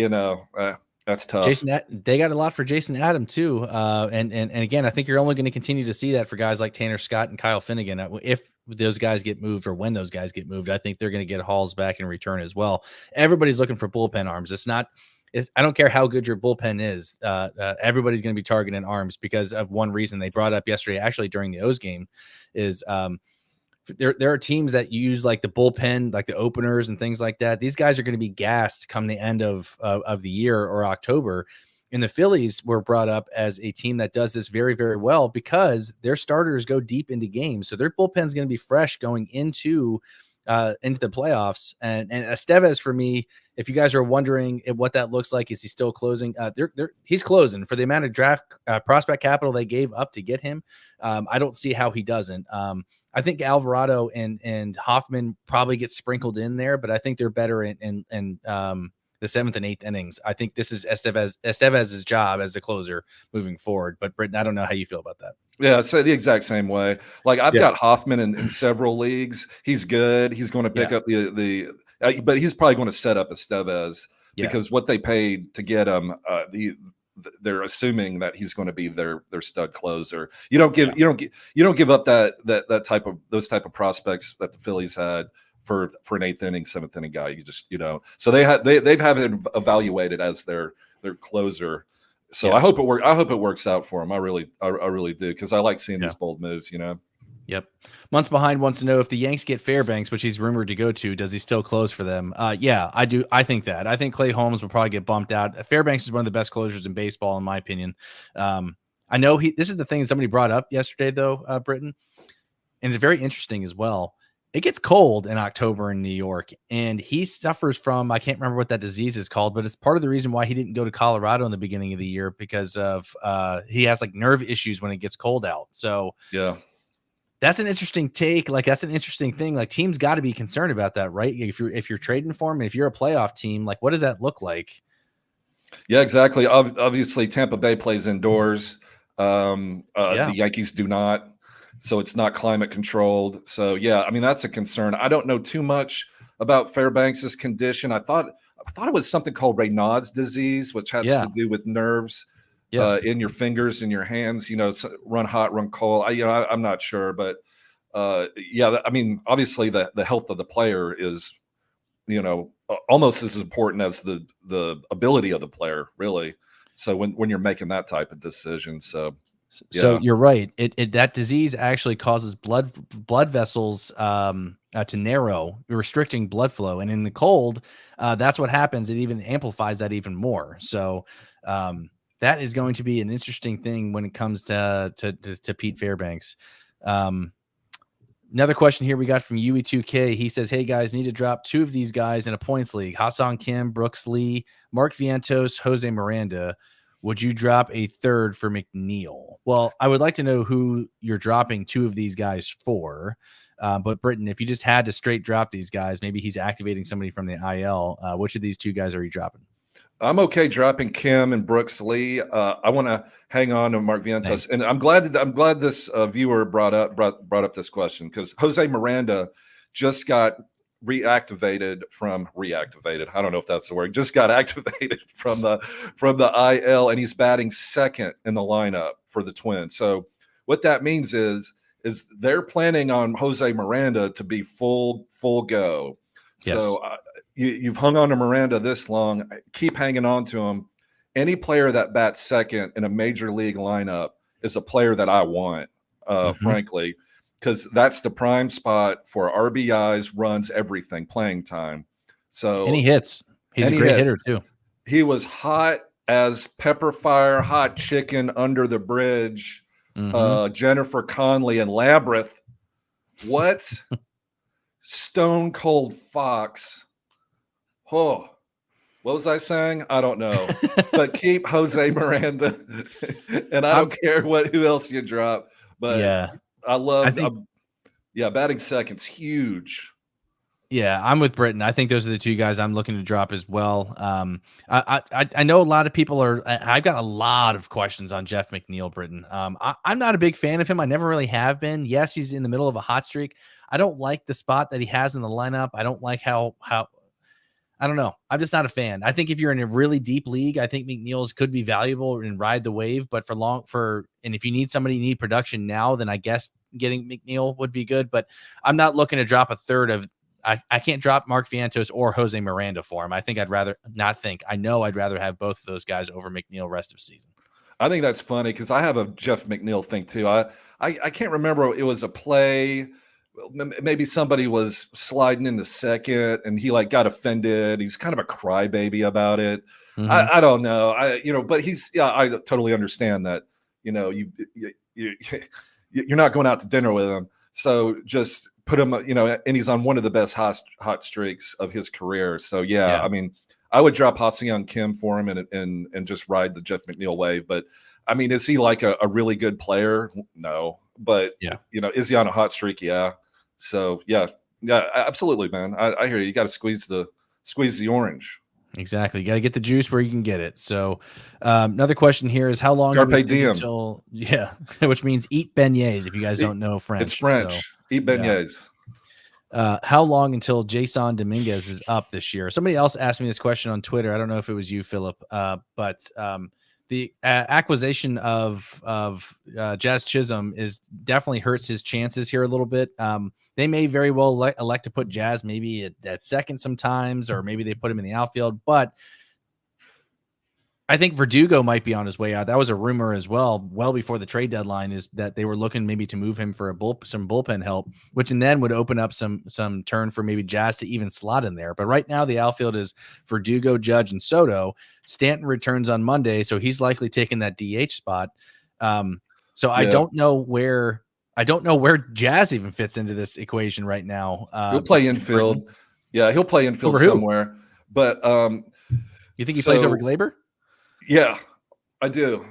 that's tough. They got a lot for Jason Adam too. And again, I think you're only going to continue to see that for guys like Tanner Scott and Kyle Finnegan. If those guys get moved or when those guys get moved, I think they're going to get hauls back in return as well. Everybody's looking for bullpen arms. I don't care how good your bullpen is. Everybody's going to be targeting arms because of one reason they brought up yesterday, actually during the O's game, is there are teams that use like the bullpen, like the openers and things like that. These guys are going to be gassed come the end of the year or October. And the Phillies were brought up as a team that does this very, very well because their starters go deep into games. So their bullpen is going to be fresh going into the playoffs. And Estevez, for me, if you guys are wondering what that looks like, is he still closing? He's closing for the amount of draft prospect capital they gave up to get him. I don't see how he doesn't. I think Alvarado and Hoffman probably get sprinkled in there, but I think they're better in the 7th and 8th innings. I think this is Estevez's job as the closer moving forward. But Britton, I don't know how you feel about that. Yeah, so the exact same way. Like I've got Hoffman in several leagues. He's good. He's going to pick up but he's probably going to set up Estevez because what they paid to get him, they're assuming that he's going to be their stud closer. You don't give up those type of prospects that the Phillies had for an 8th inning, 7th inning guy. You don't. So they've had him evaluated as their closer. So I hope it works out for him. I really do because I like seeing these bold moves. Yep. Months Behind wants to know if the Yanks get Fairbanks, which he's rumored to go to, does he still close for them? Yeah, I do. I think that. I think Clay Holmes will probably get bumped out. Fairbanks is one of the best closers in baseball, in my opinion. I know this is the thing somebody brought up yesterday, though, Britton, and it's very interesting as well. It gets cold in October in New York, and he suffers from, I can't remember what that disease is called, but it's part of the reason why he didn't go to Colorado in the beginning of the year because of he has like nerve issues when it gets cold out. So yeah. That's an interesting take. Like that's an interesting thing. Like teams got to be concerned about that, right? If you're trading for him, and if you're a playoff team, like what does that look like? Yeah, exactly. Obviously, Tampa Bay plays indoors. The Yankees do not, so it's not climate controlled. So yeah, I mean that's a concern. I don't know too much about Fairbanks's condition. I thought it was something called Raynaud's disease, which has to do with nerves. In your fingers, in your hands, run hot, run cold. I'm not sure, but I mean, obviously the health of the player is, almost as important as the ability of the player, really. So when you're making that type of decision, so you're right. That disease actually causes blood vessels to narrow, restricting blood flow, and in the cold, that's what happens. It even amplifies that even more. So. That is going to be an interesting thing when it comes to Pete Fairbanks. Another question here we got from UE2K. He says, hey, guys, need to drop 2 of these guys in a points league. Ha-Seong Kim, Brooks Lee, Mark Vientos, Jose Miranda. Would you drop a 3rd for McNeil? Well, I would like to know who you're dropping 2 of these guys for. But Britton, if you just had to straight drop these guys, maybe he's activating somebody from the IL. Which of these 2 guys are you dropping? I'm okay dropping Kim and Brooks Lee. I want to hang on to Mark Vientos, and I'm glad this viewer brought up this question because Jose Miranda just got reactivated. I don't know if that's the word. Just got activated from the IL, and he's batting 2nd in the lineup for the Twins. So what that means is they're planning on Jose Miranda to be full go. Yes. So you've hung on to Miranda this long. Keep hanging on to him. Any player that bats 2nd in a major league lineup is a player that I want, frankly, because that's the prime spot for RBIs, runs, everything, playing time. So any hits. He's And a great hitter too. He was hot as pepper fire, hot chicken under the bridge. Jennifer Connelly and Labyrinth. What? Stone Cold Fox. Oh, what was I saying? I don't know. But keep Jose Miranda, and I don't care who else you drop. But yeah, I love. Batting second's huge. Yeah, I'm with Britton. I think those are the two guys I'm looking to drop as well. I know a lot of people are. I've got a lot of questions on Jeff McNeil, Britton. I'm not a big fan of him. I never really have been. Yes, he's in the middle of a hot streak. I don't like the spot that he has in the lineup. I don't like how I don't know. I'm just not a fan. I think if you're in a really deep league, I think McNeil's could be valuable and ride the wave. But and if you need somebody, you need production now, then I guess getting McNeil would be good. But I'm not looking to drop a third of. I can't drop Mark Vientos or Jose Miranda for him. I think I'd rather have both of those guys over McNeil rest of season. I think that's funny because I have a Jeff McNeil thing too. I can't remember. It was a play. Maybe somebody was sliding into second and he got offended. He's kind of a crybaby about it. I don't know. But I totally understand that, you're not going out to dinner with him. So just put him, and he's on one of the best hot streaks of his career. So yeah. I mean, I would drop Ha-Seong Kim for him and just ride the Jeff McNeil wave. But I mean, is he a really good player? No. But is he on a hot streak? Yeah. So yeah, absolutely, man. I hear you. You got to squeeze the orange. Exactly. You got to get the juice where you can get it. So another question here is how long Carpe diem. until which means eat beignets if you guys don't know French. It's French. So, eat beignets. How long until Jasson Dominguez is up this year? Somebody else asked me this question on Twitter. I don't know if it was you, Philip, but the acquisition of Jazz Chisholm definitely hurts his chances here a little bit. They may very well elect to put Jazz maybe at second sometimes, or maybe they put him in the outfield. But I think Verdugo might be on his way out. That was a rumor as well before the trade deadline, is that they were looking maybe to move him for some bullpen help, which then would open up some turn for maybe Jazz to even slot in there. But right now the outfield is Verdugo, Judge, and Soto. Stanton returns on Monday, so he's likely taking that DH spot. So I don't know where Jazz even fits into this equation right now. He'll play infield. Yeah, he'll play infield somewhere. But you think he plays over Glaber? Yeah, I do.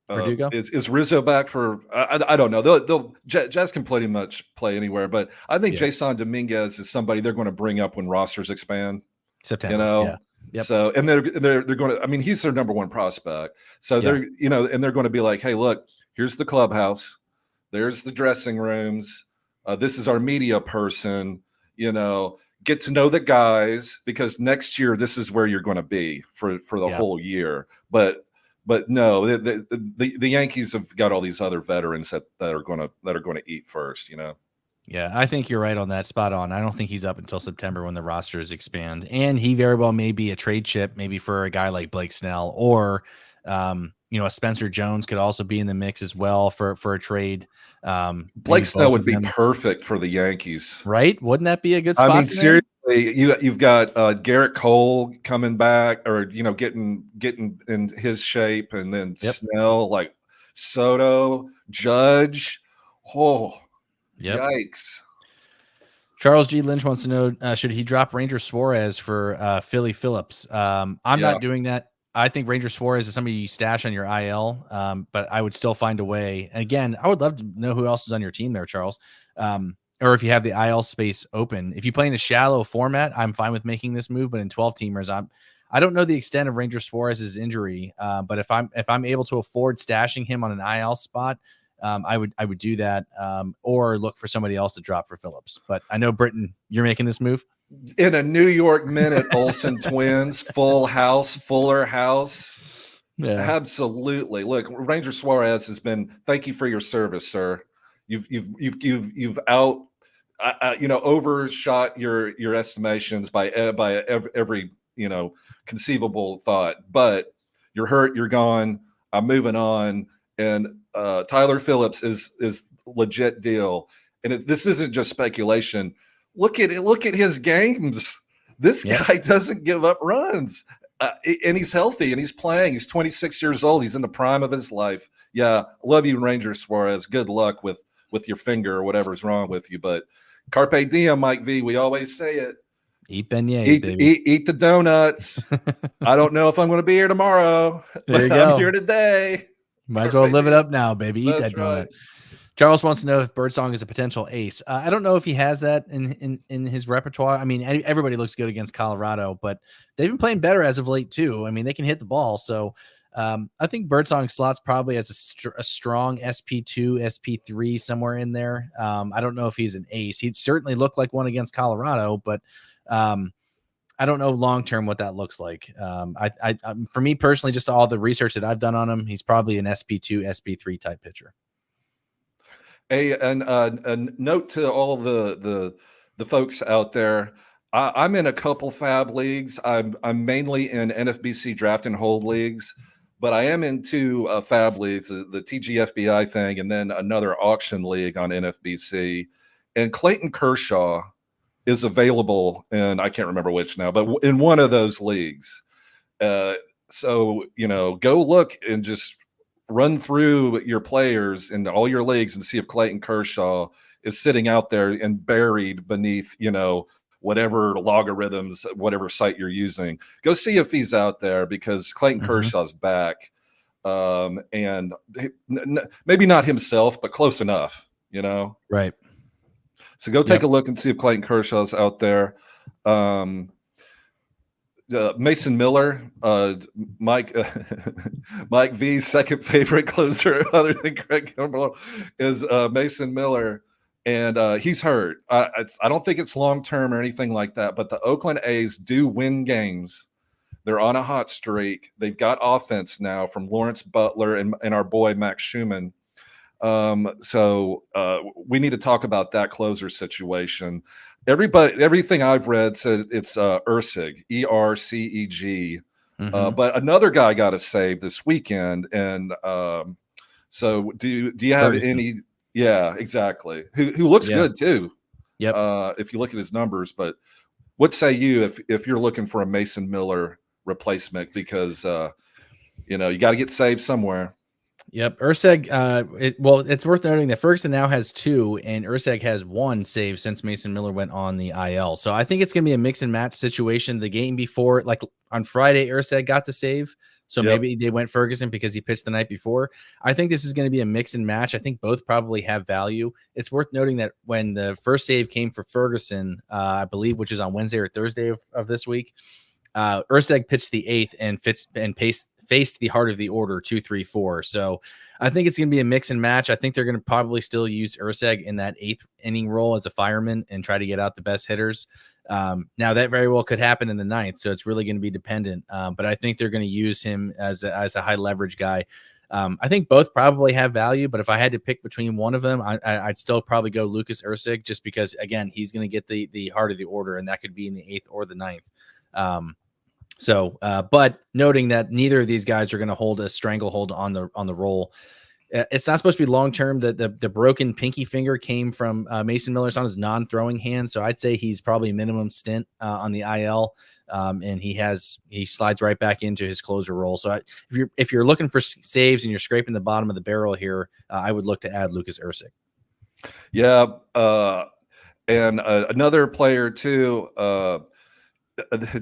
Verdugo? Is Rizzo back for? I don't know. Jazz can pretty much play anywhere, but I think Jasson Dominguez is somebody they're going to bring up when rosters expand. September, Yeah. Yep. So and they're going to. I mean, he's their number one prospect. So they're and they're going to be like, hey, look, here's the clubhouse, there's the dressing rooms. This is our media person. Get to know the guys, because next year this is where you're going to be for the whole year. But no, the Yankees have got all these other veterans that are going to eat first. Yeah, I think you're right on that. Spot on. I don't think he's up until September when the rosters expand, and he very well may be a trade chip, maybe for a guy like Blake Snell, or a Spencer Jones could also be in the mix as well for a trade. Blake Snell would be perfect for the Yankees, right? Wouldn't that be a good spot? I mean, seriously, you've got Garrett Cole coming back, or getting in his shape, and then Snell, like Soto, Judge. Oh, yikes! Charles G. Lynch wants to know, should he drop Ranger Suarez for Philly Phillips? I'm not doing that. I think Ranger Suarez is somebody you stash on your IL, but I would still find a way. And again, I would love to know who else is on your team there, Charles. Or if you have the IL space open. If you play in a shallow format, I'm fine with making this move. But in 12-teamers, I don't know the extent of Ranger Suarez's injury. But if I'm able to afford stashing him on an IL spot, I would do that, or look for somebody else to drop for Phillips. But I know, Britton, you're making this move. In a New York minute, Olsen twins, fuller house. Yeah, absolutely. Look, Ranger Suarez has been. Thank you for your service, sir. You've overshot your estimations by every conceivable thought. But you're hurt. You're gone. I'm moving on. And Tyler Phillips is legit deal. And this isn't just speculation. Look at it. Look at his games. This guy doesn't give up runs, and he's healthy and he's playing. He's 26 years old. He's in the prime of his life. Yeah, love you, Ranger Suarez. Good luck with your finger or whatever's wrong with you. But carpe diem, Mike V. We always say it. Eat beignets, baby. Eat the donuts. I don't know if I'm going to be here tomorrow, but I'm here today. Might as well live it up now, baby. Eat that donut. Right. Charles wants to know if Birdsong is a potential ace. I don't know if he has that in his repertoire. I mean, everybody looks good against Colorado, but they've been playing better as of late too. I mean, they can hit the ball. So I think Birdsong slots probably as a strong SP2, SP3 somewhere in there. I don't know if he's an ace. He'd certainly look like one against Colorado, but I don't know long-term what that looks like. For me personally, just all the research that I've done on him, he's probably an SP2, SP3 type pitcher. A note to all the folks out there. I'm in a couple Fab leagues. I'm mainly in NFBC draft and hold leagues, but I am into Fab leagues, the TGFBI thing, and then another auction league on NFBC. And Clayton Kershaw is available, and I can't remember which now, but in one of those leagues. So, go look and just run through your players in all your leagues and see if Clayton Kershaw is sitting out there and buried beneath, whatever logarithms, whatever site you're using. Go see if he's out there, because Clayton Kershaw's back. And maybe not himself, but close enough, Right. So go take a look and see if Clayton Kershaw's out there. Mason Miller, Mike V's second favorite closer other than Craig Kimbrel is Mason Miller, and he's hurt. I don't think it's long-term or anything like that, but the Oakland A's do win games. They're on a hot streak. They've got offense now from Lawrence Butler and our boy Max Schumann. So we need to talk about that closer situation. Everything I've read said it's Erceg, Erceg. But another guy got a save this weekend, and so do you have any? Yeah, exactly. Who looks good too? Yep. If you look at his numbers, but what say you if you're looking for a Mason Miller replacement, because you got to get saved somewhere. Yep. Erceg, it's worth noting that Ferguson now has 2 and Erceg has 1 save since Mason Miller went on the IL. So I think it's going to be a mix and match situation. The game before, like on Friday, Erceg got the save. So maybe they went Ferguson because he pitched the night before. I think this is going to be a mix and match. I think both probably have value. It's worth noting that when the first save came for Ferguson, I believe, which is on Wednesday or Thursday of this week, Erceg pitched the 8th and faced the heart of the order 2, 3, 4. So I think it's going to be a mix and match. I think they're going to probably still use Erceg in that 8th inning role as a fireman and try to get out the best hitters. Now that very well could happen in the 9th, so it's really going to be dependent. But I think they're going to use him as a high leverage guy. I think both probably have value, but if I had to pick between one of them, I'd still probably go Lucas Erceg, just because again he's going to get the heart of the order, and that could be in the 8th or the 9th. But noting that neither of these guys are going to hold a stranglehold on the roll. It's not supposed to be long-term. The broken pinky finger came from Mason Miller's on his non-throwing hand. So I'd say he's probably minimum stint on the IL. And he slides right back into his closer role. So if you're looking for saves and you're scraping the bottom of the barrel here, I would look to add Lucas Erceg. Yeah. And another player too,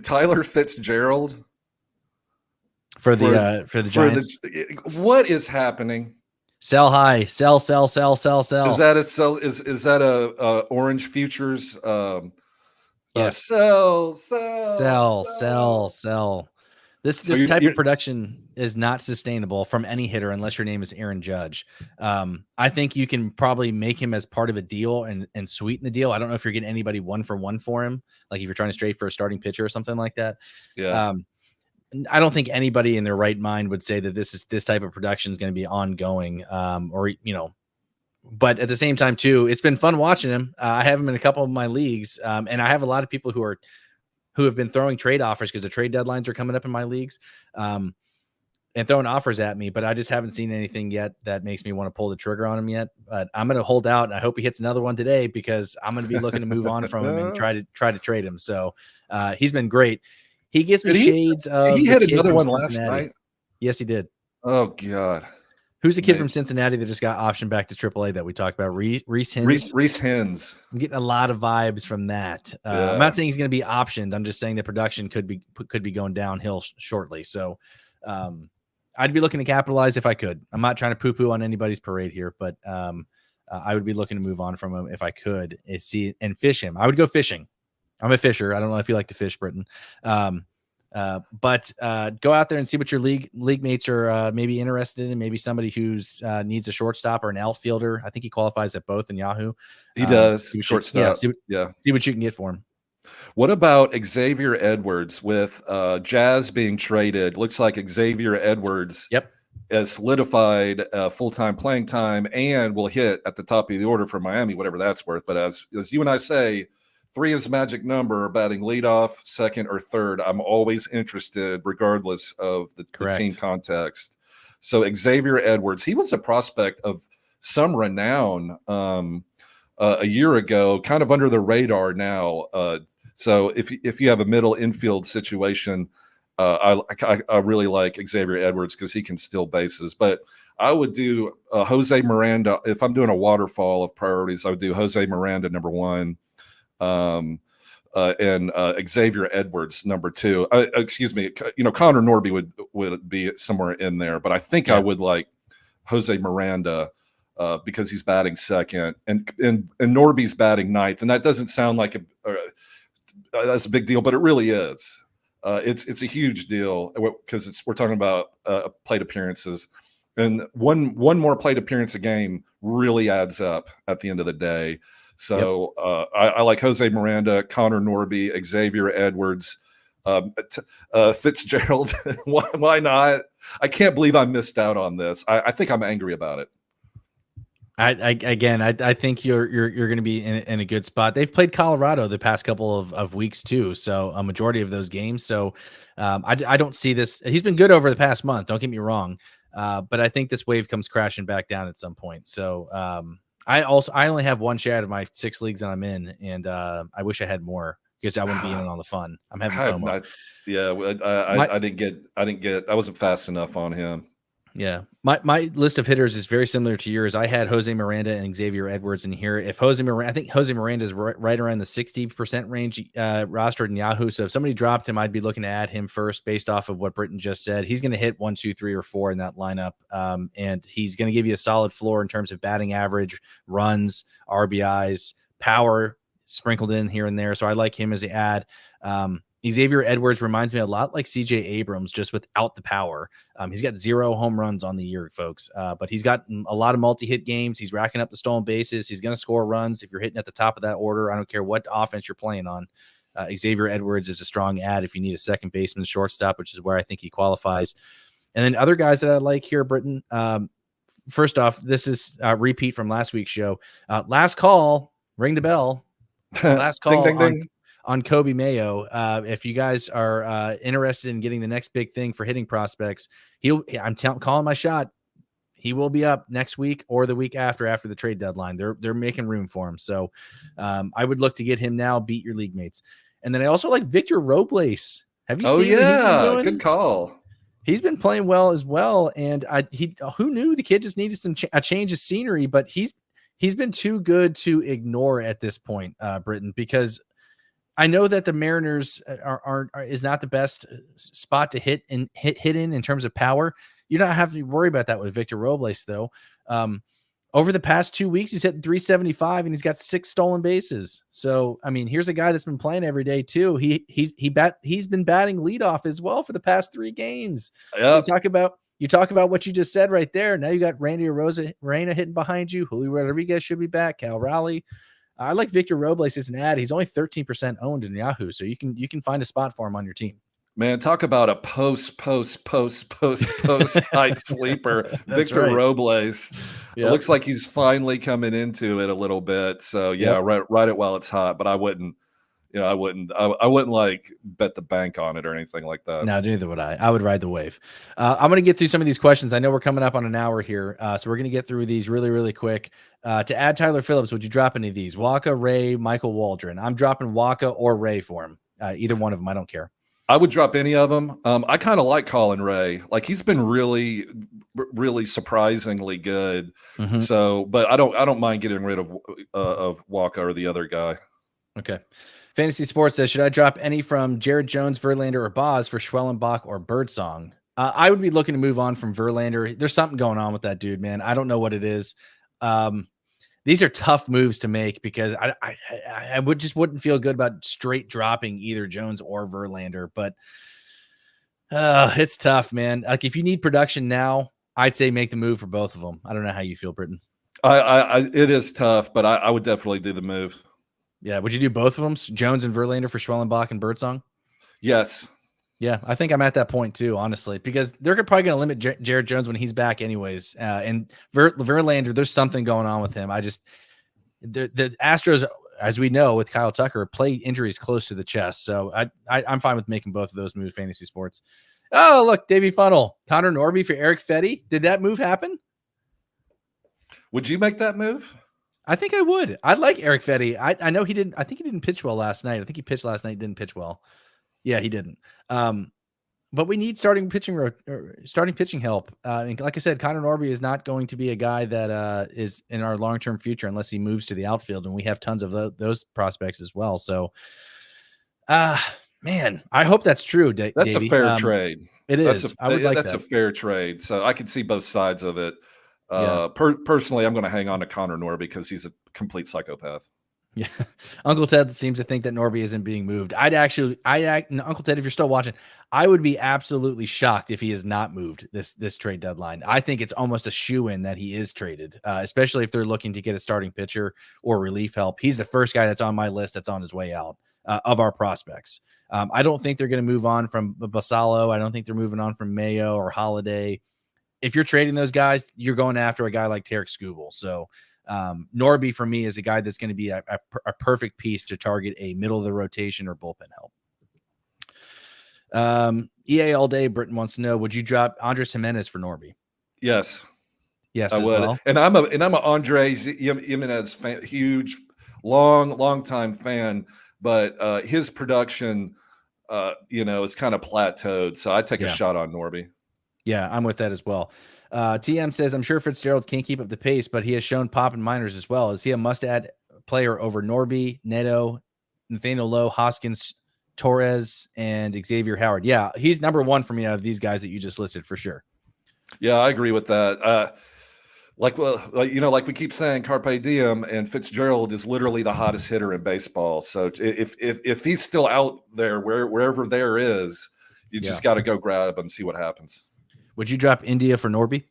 Tyler Fitzgerald for the Giants. What is happening? Sell high, sell. Is that a sell? Is that a Orange Futures? Yes. Sell. This type of production is not sustainable from any hitter unless your name is Aaron Judge. I think you can probably make him as part of a deal and sweeten the deal. I don't know if you're getting anybody 1-for-1 for him, like if you're trying to trade for a starting pitcher or something like that. Yeah. I don't think anybody in their right mind would say that this type of production is going to be ongoing, but at the same time too, it's been fun watching him. I have him in a couple of my leagues, and I have a lot of people who have been throwing trade offers because the trade deadlines are coming up in my leagues. and throwing offers at me, but I just haven't seen anything yet that makes me want to pull the trigger on him yet. But I'm going to hold out, and I hope he hits another one today because I'm going to be looking to move on from him and try to trade him. So he's been great. He gives me shades of. He hit another one last Cincinnati. night. Yes, he did. Oh God. Who's the kid from Cincinnati that just got optioned back to AAA that we talked about? Reese Hens. Reese Hens. I'm getting a lot of vibes from that. I'm not saying he's going to be optioned. I'm just saying the production could be going downhill shortly. So I'd be looking to capitalize if I could. I'm not trying to poo-poo on anybody's parade here, but I would be looking to move on from him if I could and fish him. I would go fishing. I'm a fisher. I don't know if you like to fish, Britton. But go out there and see what your league mates are maybe interested in. Maybe somebody who's needs a shortstop or an outfielder. I think he qualifies at both in Yahoo. He does. Shortstop. See what you can get for him. What about Xavier Edwards with Jazz being traded? Looks like Xavier Edwards has solidified full-time playing time and will hit at the top of the order for Miami, whatever that's worth. But as you and I say, 3 is the magic number, batting leadoff, second, or third. I'm always interested, regardless of the team context. So Xavier Edwards, he was a prospect of some renown a year ago, kind of under the radar now. So if you have a middle infield situation, I really like Xavier Edwards because he can steal bases. But I would do Jose Miranda. If I'm doing a waterfall of priorities, I would do Jose Miranda number 1. And Xavier Edwards number 2. Excuse me, Connor Norby would be somewhere in there, but I think I would like Jose Miranda because he's batting second, and Norby's batting ninth, and that doesn't sound like that's a big deal, but it really is. It's a huge deal because we're talking about plate appearances, and one more plate appearance a game really adds up at the end of the day. So I like Jose Miranda, Connor Norby, Xavier Edwards, Fitzgerald. Why not? I can't believe I missed out on this. I think I'm angry about it. I think you're going to be in a good spot. They've played Colorado the past couple of weeks too, so a majority of those games. So I don't see this. He's been good over the past month. Don't get me wrong, but I think this wave comes crashing back down at some point. So I only have one share out of my 6 leagues that I'm in, and I wish I had more because I wouldn't be in on the fun. I'm having FOMO. I didn't get. I wasn't fast enough on him. Yeah, my list of hitters is very similar to yours. I had Jose Miranda and Xavier Edwards in here. I think Jose Miranda is right around the 60% range rostered in Yahoo. So if somebody dropped him, I'd be looking to add him first based off of what Britton just said. He's going to hit 1, 2, 3, or 4 in that lineup, and he's going to give you a solid floor in terms of batting average, runs, RBIs, power sprinkled in here and there. So I like him as an ad. Xavier Edwards reminds me a lot like CJ Abrams, just without the power. He's got 0 home runs on the year, folks, but he's got a lot of multi-hit games. He's racking up the stolen bases. He's going to score runs if you're hitting at the top of that order. I don't care what offense you're playing on. Xavier Edwards is a strong ad if you need a second baseman, shortstop, which is where I think he qualifies. And then other guys that I like here, Britton. First off, this is a repeat from last week's show. Last call, ring the bell. Last call ding, ding, ding. On Kobe Mayo. If you guys are interested in getting the next big thing for hitting prospects, I'm calling my shot. He will be up next week or the week after the trade deadline. They're making room for him. So I would look to get him now, beat your league mates. And then I also like Victor Robles. Have you seen what he's been doing? Good call. He's been playing well as well. And who knew the kid just needed a change of scenery, but he's been too good to ignore at this point, Britton, because I know that the Mariners is not the best spot to hit in terms of power. You don't have to worry about that with Victor Robles, though. Over the past 2 weeks, he's hitting 375 and he's got 6 stolen bases. So, I mean, here's a guy that's been playing every day too. He's been batting leadoff as well for the past 3 games. Yep. So you talk about what you just said right there. Now you got Randy Arozarena hitting behind you. Julio Rodriguez should be back. Cal Raleigh. I like Victor Robles as an ad. He's only 13% owned in Yahoo, so you can find a spot for him on your team. Man, talk about a post type sleeper. Victor Robles. Yep. It looks like he's finally coming into it a little bit. So yeah, right it while it's hot. But I wouldn't I wouldn't like bet the bank on it or anything like that. No, neither would I. I would ride the wave. I'm going to get through some of these questions. I know we're coming up on an hour here, so we're going to get through these really, really quick. To add Tyler Phillips, would you drop any of these? Waka, Ray, Michael Waldron. I'm dropping Waka or Ray for him. Either one of them. I don't care. I would drop any of them. I kind of like Colin Ray. Like he's been really, really surprisingly good. Mm-hmm. So, but I don't mind getting rid of Waka or the other guy. Okay. Fantasy Sports says, should I drop any from Jared Jones, Verlander, or Boz for Schwellenbach or Birdsong? I would be looking to move on from Verlander. There's something going on with that dude, man. I don't know what it is. These are tough moves to make because I wouldn't feel good about straight dropping either Jones or Verlander, but it's tough, man. Like if you need production now, I'd say make the move for both of them. I don't know how you feel, Britton. It is tough, but I would definitely do the move. Yeah. Would you do both of them, Jones and Verlander for Schwellenbach and Birdsong? Yes. Yeah, I think I'm at that point too, honestly, because they're probably going to limit Jared Jones when he's back anyways. And Verlander, there's something going on with him. The Astros, as we know, with Kyle Tucker, play injuries close to the chest. So I'm fine with making both of those moves, Fantasy Sports. Oh, look, Davey Funnel, Connor Norby for Eric Fetty. Did that move happen? Would you make that move? I think I would. I like Eric Fetty. I know he didn't. I think he didn't pitch well last night. I think he pitched last night. Didn't pitch well. Yeah, he didn't. But we need starting pitching help. And like I said, Connor Norby is not going to be a guy that is in our long-term future unless he moves to the outfield, and we have tons of those prospects as well. So, man, I hope that's true. That's Davey. A fair trade. It is. That's a fair trade. So I can see both sides of it. Personally, I'm going to hang on to Connor Norby because he's a complete psychopath. Yeah. Uncle Ted seems to think that Norby isn't being moved. Uncle Ted, if you're still watching, I would be absolutely shocked if he is not moved this trade deadline. I think it's almost a shoo-in that he is traded, especially if they're looking to get a starting pitcher or relief help. He's the first guy that's on my list that's on his way out of our prospects. I don't think they're going to move on from Basallo. I don't think they're moving on from Mayo or Holiday. If you're trading those guys, you're going after a guy like Tarek Skubal. So Norby for me is a guy that's going to be a perfect piece to target a middle of the rotation or bullpen help. EA all day. Britton wants to know: would you drop Andres Jimenez for Norby? Yes, I would. Well. And I'm a Andres Jimenez fan, huge, long time fan. But his production, is kind of plateaued. So I take a shot on Norby. Yeah, I'm with that as well. TM says, I'm sure Fitzgerald can't keep up the pace, but he has shown pop in minors as well. Is he a must-add player over Norby, Neto, Nathaniel Lowe, Hoskins, Torres, and Xavier Howard? Yeah, he's number one for me out of these guys that you just listed for sure. Yeah, I agree with that. Like we keep saying, carpe diem, and Fitzgerald is literally the hottest hitter in baseball. So if he's still out there, wherever there is, you just got to go grab him and see what happens. Would you drop India for Norby?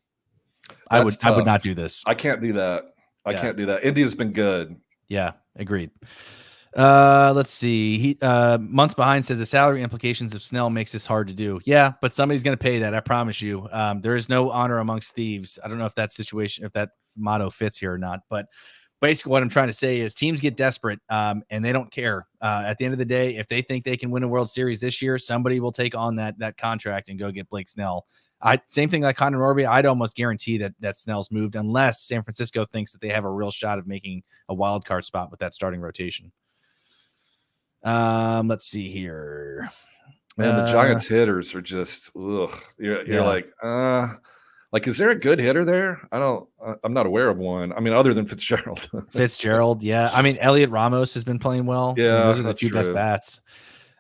I would not do this. I can't do that. I can't do that. India's been good. Yeah, agreed. Let's see. He months behind says the salary implications of Snell makes this hard to do. Yeah, but somebody's going to pay that. I promise you. There is no honor amongst thieves. I don't know if that motto fits here or not, but basically what I'm trying to say is teams get desperate and they don't care. At the end of the day, if they think they can win a World Series this year, somebody will take on that contract and go get Blake Snell. Same thing like Connor Norby. I'd almost guarantee that Snell's moved unless San Francisco thinks that they have a real shot of making a wild card spot with that starting rotation. Let's see here. Man, the Giants hitters are just You're like, is there a good hitter there? I'm not aware of one. I mean, other than Fitzgerald. Fitzgerald, yeah. I mean, Elliot Ramos has been playing well. Yeah, those are the two best bats.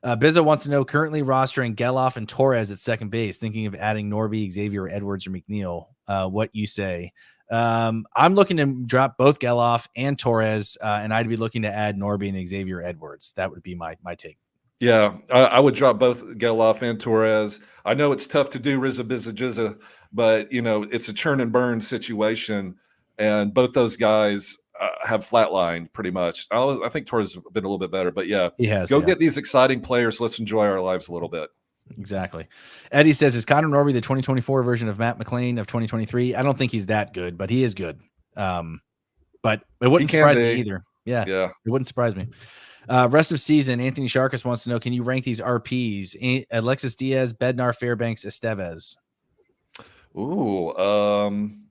Bizzo wants to know, currently rostering Geloff and Torres at second base, thinking of adding Norby, Xavier Edwards, or McNeil. What you say? I'm looking to drop both Geloff and Torres, and I'd be looking to add Norby and Xavier Edwards. That would be my take. Yeah, I would drop both Geloff and Torres. I know it's tough to do Rizza Bizza Jizza, but it's a churn and burn situation, and both those guys have flatlined pretty much. I think Torres has been a little bit better, but yeah, he has. Get these exciting players. Let's enjoy our lives a little bit. Exactly. Eddie says, is Connor Norby the 2024 version of Matt McLean of 2023? I don't think he's that good, but he is good. But it wouldn't surprise me either. Yeah, it wouldn't surprise me. Rest of season, Anthony Sharkus wants to know, can you rank these RPs? Alexis Diaz, Bednar, Fairbanks, Estevez. Ooh, I'm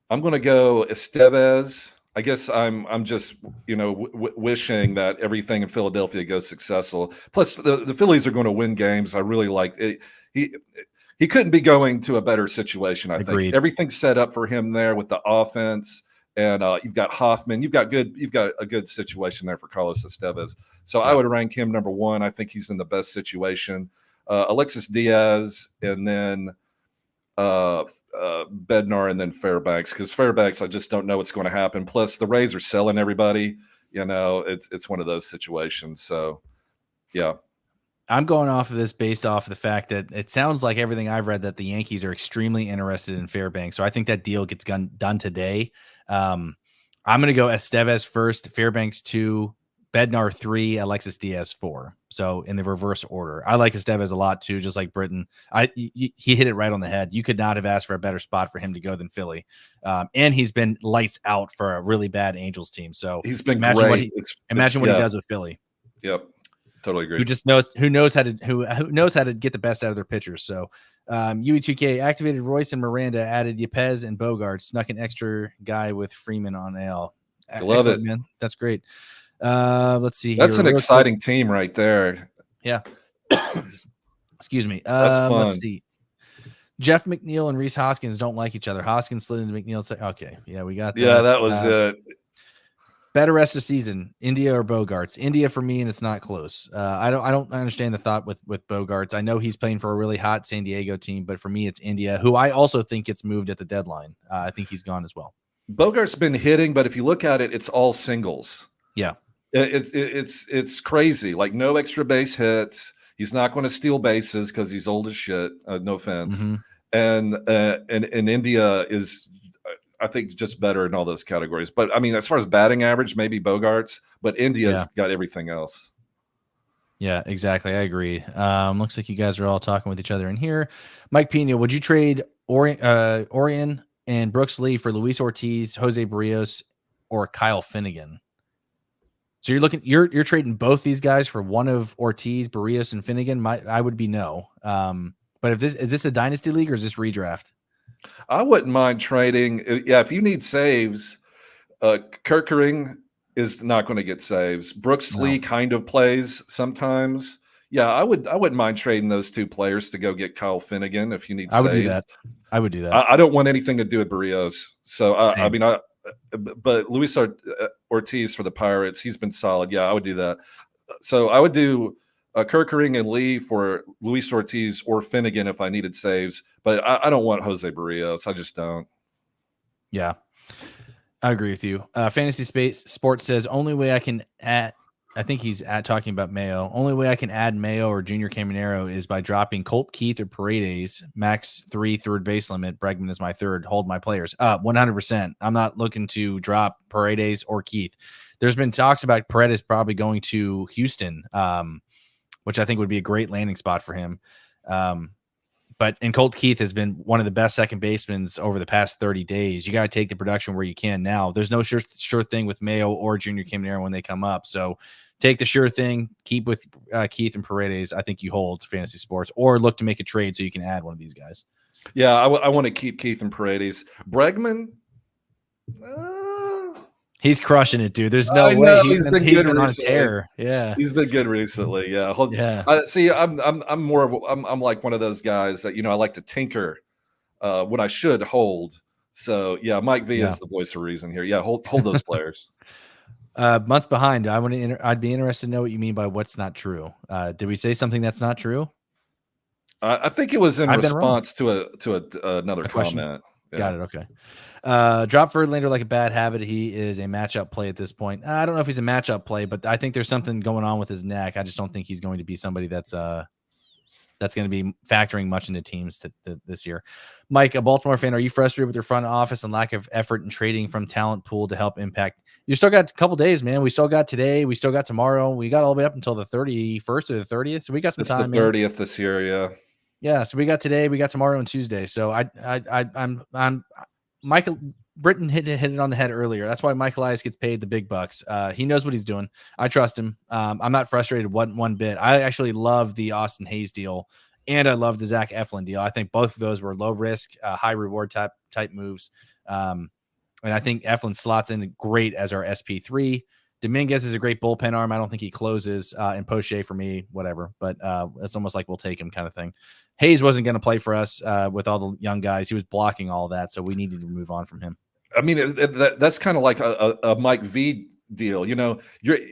going to go Estevez. I guess I'm just, wishing that everything in Philadelphia goes successful. Plus, the Phillies are going to win games. I really like it. He couldn't be going to a better situation. I think everything's set up for him there with the offense, and you've got Hoffman. You've got a good situation there for Carlos Estevez. So I would rank him number one. I think he's in the best situation. Alexis Diaz, and then Bednar, and then Fairbanks, because Fairbanks, I just don't know what's going to happen. Plus, the Rays are selling everybody. It's one of those situations. So, yeah. I'm going off of this based off of the fact that it sounds like everything I've read that the Yankees are extremely interested in Fairbanks. So I think that deal gets done today. I'm going to go Estevez first, Fairbanks 2, Bednar 3, Alexis Diaz 4. So in the reverse order. I like Estevez a lot too, just like Britton. He hit it right on the head. You could not have asked for a better spot for him to go than Philly. And he's been lights out for a really bad Angels team. So he's been great. Imagine what he does with Philly. Yep. Totally agree. Who knows how to get the best out of their pitchers. So UE2K activated Royce and Miranda, added Yepez and Bogart, snuck an extra guy with Freeman on AL. Love it, man. That's great. Let's see. That's an exciting team right there. Yeah. Excuse me. That's fun. Let's see. Jeff McNeil and Reese Hoskins don't like each other. Hoskins slid into McNeil. Okay. Yeah, we got that. Yeah, that was it. Better rest of season, India or Bogarts? India for me, and it's not close. I don't understand the thought with Bogarts. I know he's playing for a really hot San Diego team, but for me, it's India, who I also think gets moved at the deadline. I think he's gone as well. Bogart's been hitting, but if you look at it, it's all singles. Yeah, it's crazy. Like no extra base hits. He's not going to steal bases because he's old as shit. No offense. Mm-hmm. And India is, I think, just better in all those categories. But I mean, as far as batting average, maybe Bogarts, but India's got everything else. Yeah, exactly. I agree. Looks like you guys are all talking with each other in here. Mike Pena, would you trade Orion and Brooks Lee for Luis Ortiz, Jose Barrios, or Kyle Finnegan? So you're trading both these guys for one of Ortiz, Barrios, and Finnegan? I would be no. But is this a dynasty league or is this redraft? I wouldn't mind trading. Yeah, if you need saves, Kerkering is not going to get saves. Brooks Lee kind of plays sometimes. Yeah, I wouldn't mind trading those two players to go get Kyle Finnegan if you need saves. I would do that. I don't want anything to do with Barrios. So but Luis Ortiz for the Pirates, he's been solid. Yeah, I would do that. So I would do Kerkering and Lee for Luis Ortiz or Finnegan if I needed saves, but I don't want Jose Barrios. I just don't. Yeah, I agree with you. Fantasy Space Sports says only way I can add. I think he's talking about Mayo. Only way I can add Mayo or Junior Caminero is by dropping Colt Keith or Paredes. Max 3 third base limit. Bregman is my third. Hold my players. 100%. I'm not looking to drop Paredes or Keith. There's been talks about Paredes probably going to Houston, which I think would be a great landing spot for him. But Colt Keith has been one of the best second basemen over the past 30 days. You got to take the production where you can now. There's no sure thing with Mayo or Junior Caminero when they come up. So take the sure thing, keep with Keith and Paredes. I think you hold Fantasy Sports, or look to make a trade so you can add one of these guys. Yeah, I want to keep Keith and Paredes. Bregman, he's crushing it, dude. There's no way he's been on a tear. Yeah, he's been good recently. Yeah, see, I'm more. I'm like one of those guys that I like to tinker when I should hold. So yeah, Mike V is the voice of reason here. Yeah, hold those players. Months behind. I'd be interested to know what you mean by what's not true. Did we say something that's not true? I think it was in response to another comment. Yeah. Got it. Okay. Drop Verlander like a bad habit. He is a matchup play at this point. I don't know if he's a matchup play, but I think there's something going on with his neck. I just don't think he's going to be somebody that's going to be factoring much into teams this year. Mike, a Baltimore fan, are you frustrated with your front office and lack of effort in trading from talent pool to help impact? You still got a couple days, man. We still got today. We still got tomorrow. We got all the way up until the 31st or the 30th. So we got some time. It's the 30th this year. Yeah. Yeah. So we got today, we got tomorrow and Tuesday. So I'm Michael. Britton hit it on the head earlier. That's why Mike Elias gets paid the big bucks. He knows what he's doing. I trust him. I'm not frustrated one bit. I actually love the Austin Hayes deal, and I love the Zach Eflin deal. I think both of those were low risk, high reward type moves. And I think Eflin slots in great as our SP3. Dominguez is a great bullpen arm. I don't think he closes. And Poche for me, whatever. But it's almost like we'll take him kind of thing. Hayes wasn't going to play for us with all the young guys. He was blocking all that, so we needed to move on from him. I mean, that's kind of like a Mike V deal. You know,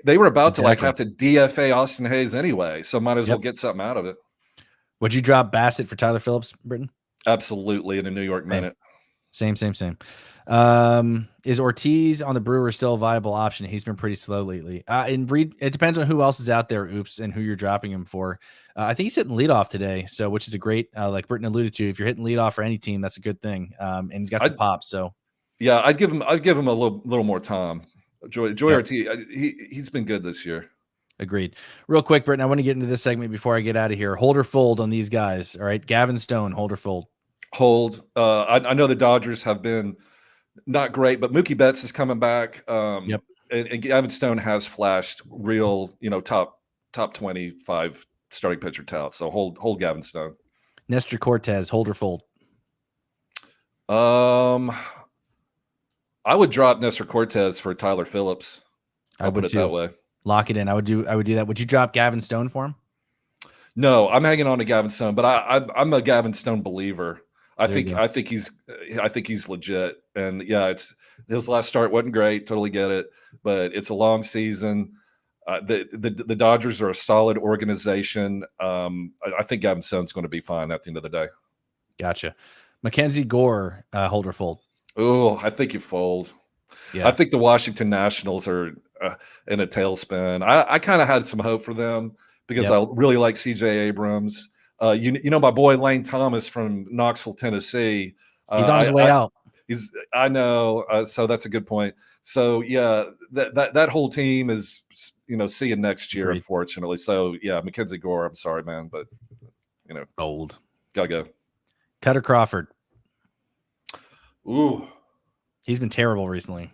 they were about to like have to DFA Austin Hayes anyway, so might as well get something out of it. Would you drop Bassett for Tyler Phillips, Britton? Absolutely, in a New York minute. Same. Is Ortiz on the Brewers still a viable option? He's been pretty slow lately. It depends on who else is out there, and who you're dropping him for. I think he's hitting leadoff today, so which is a great, like Britton alluded to. If you're hitting leadoff for any team, that's a good thing. And he's got some pop. So yeah, I'd give him a little more time. Joy Ortiz, he's been good this year. Agreed. Real quick, Britton, I want to get into this segment before I get out of here. Hold or fold on these guys. All right, Gavin Stone, hold or fold. Hold. I know the Dodgers have been not great, but Mookie Betts is coming back. And Gavin Stone has flashed real, top 25 starting pitcher tout. So hold Gavin Stone. Nestor Cortez, hold or fold. I would drop Nestor Cortez for Tyler Phillips. I'll put it that way. Lock it in. I would do that. Would you drop Gavin Stone for him? No, I'm hanging on to Gavin Stone, but I'm a Gavin Stone believer. I think he's legit. And yeah, it's his last start wasn't great. Totally get it, but it's a long season. The Dodgers are a solid organization. I think Gavin Stone's going to be fine at the end of the day. Gotcha. Mackenzie Gore, hold or fold. Oh, I think you fold. Yeah. I think the Washington Nationals are in a tailspin. I kind of had some hope for them because I really like CJ Abrams. My boy Lane Thomas from Knoxville, Tennessee. He's on his way out. I know. So that's a good point. So yeah, that whole team is, see you next year, unfortunately. So yeah, Mackenzie Gore. I'm sorry, man, but old. Gotta go. Cutter Crawford. Ooh, he's been terrible recently.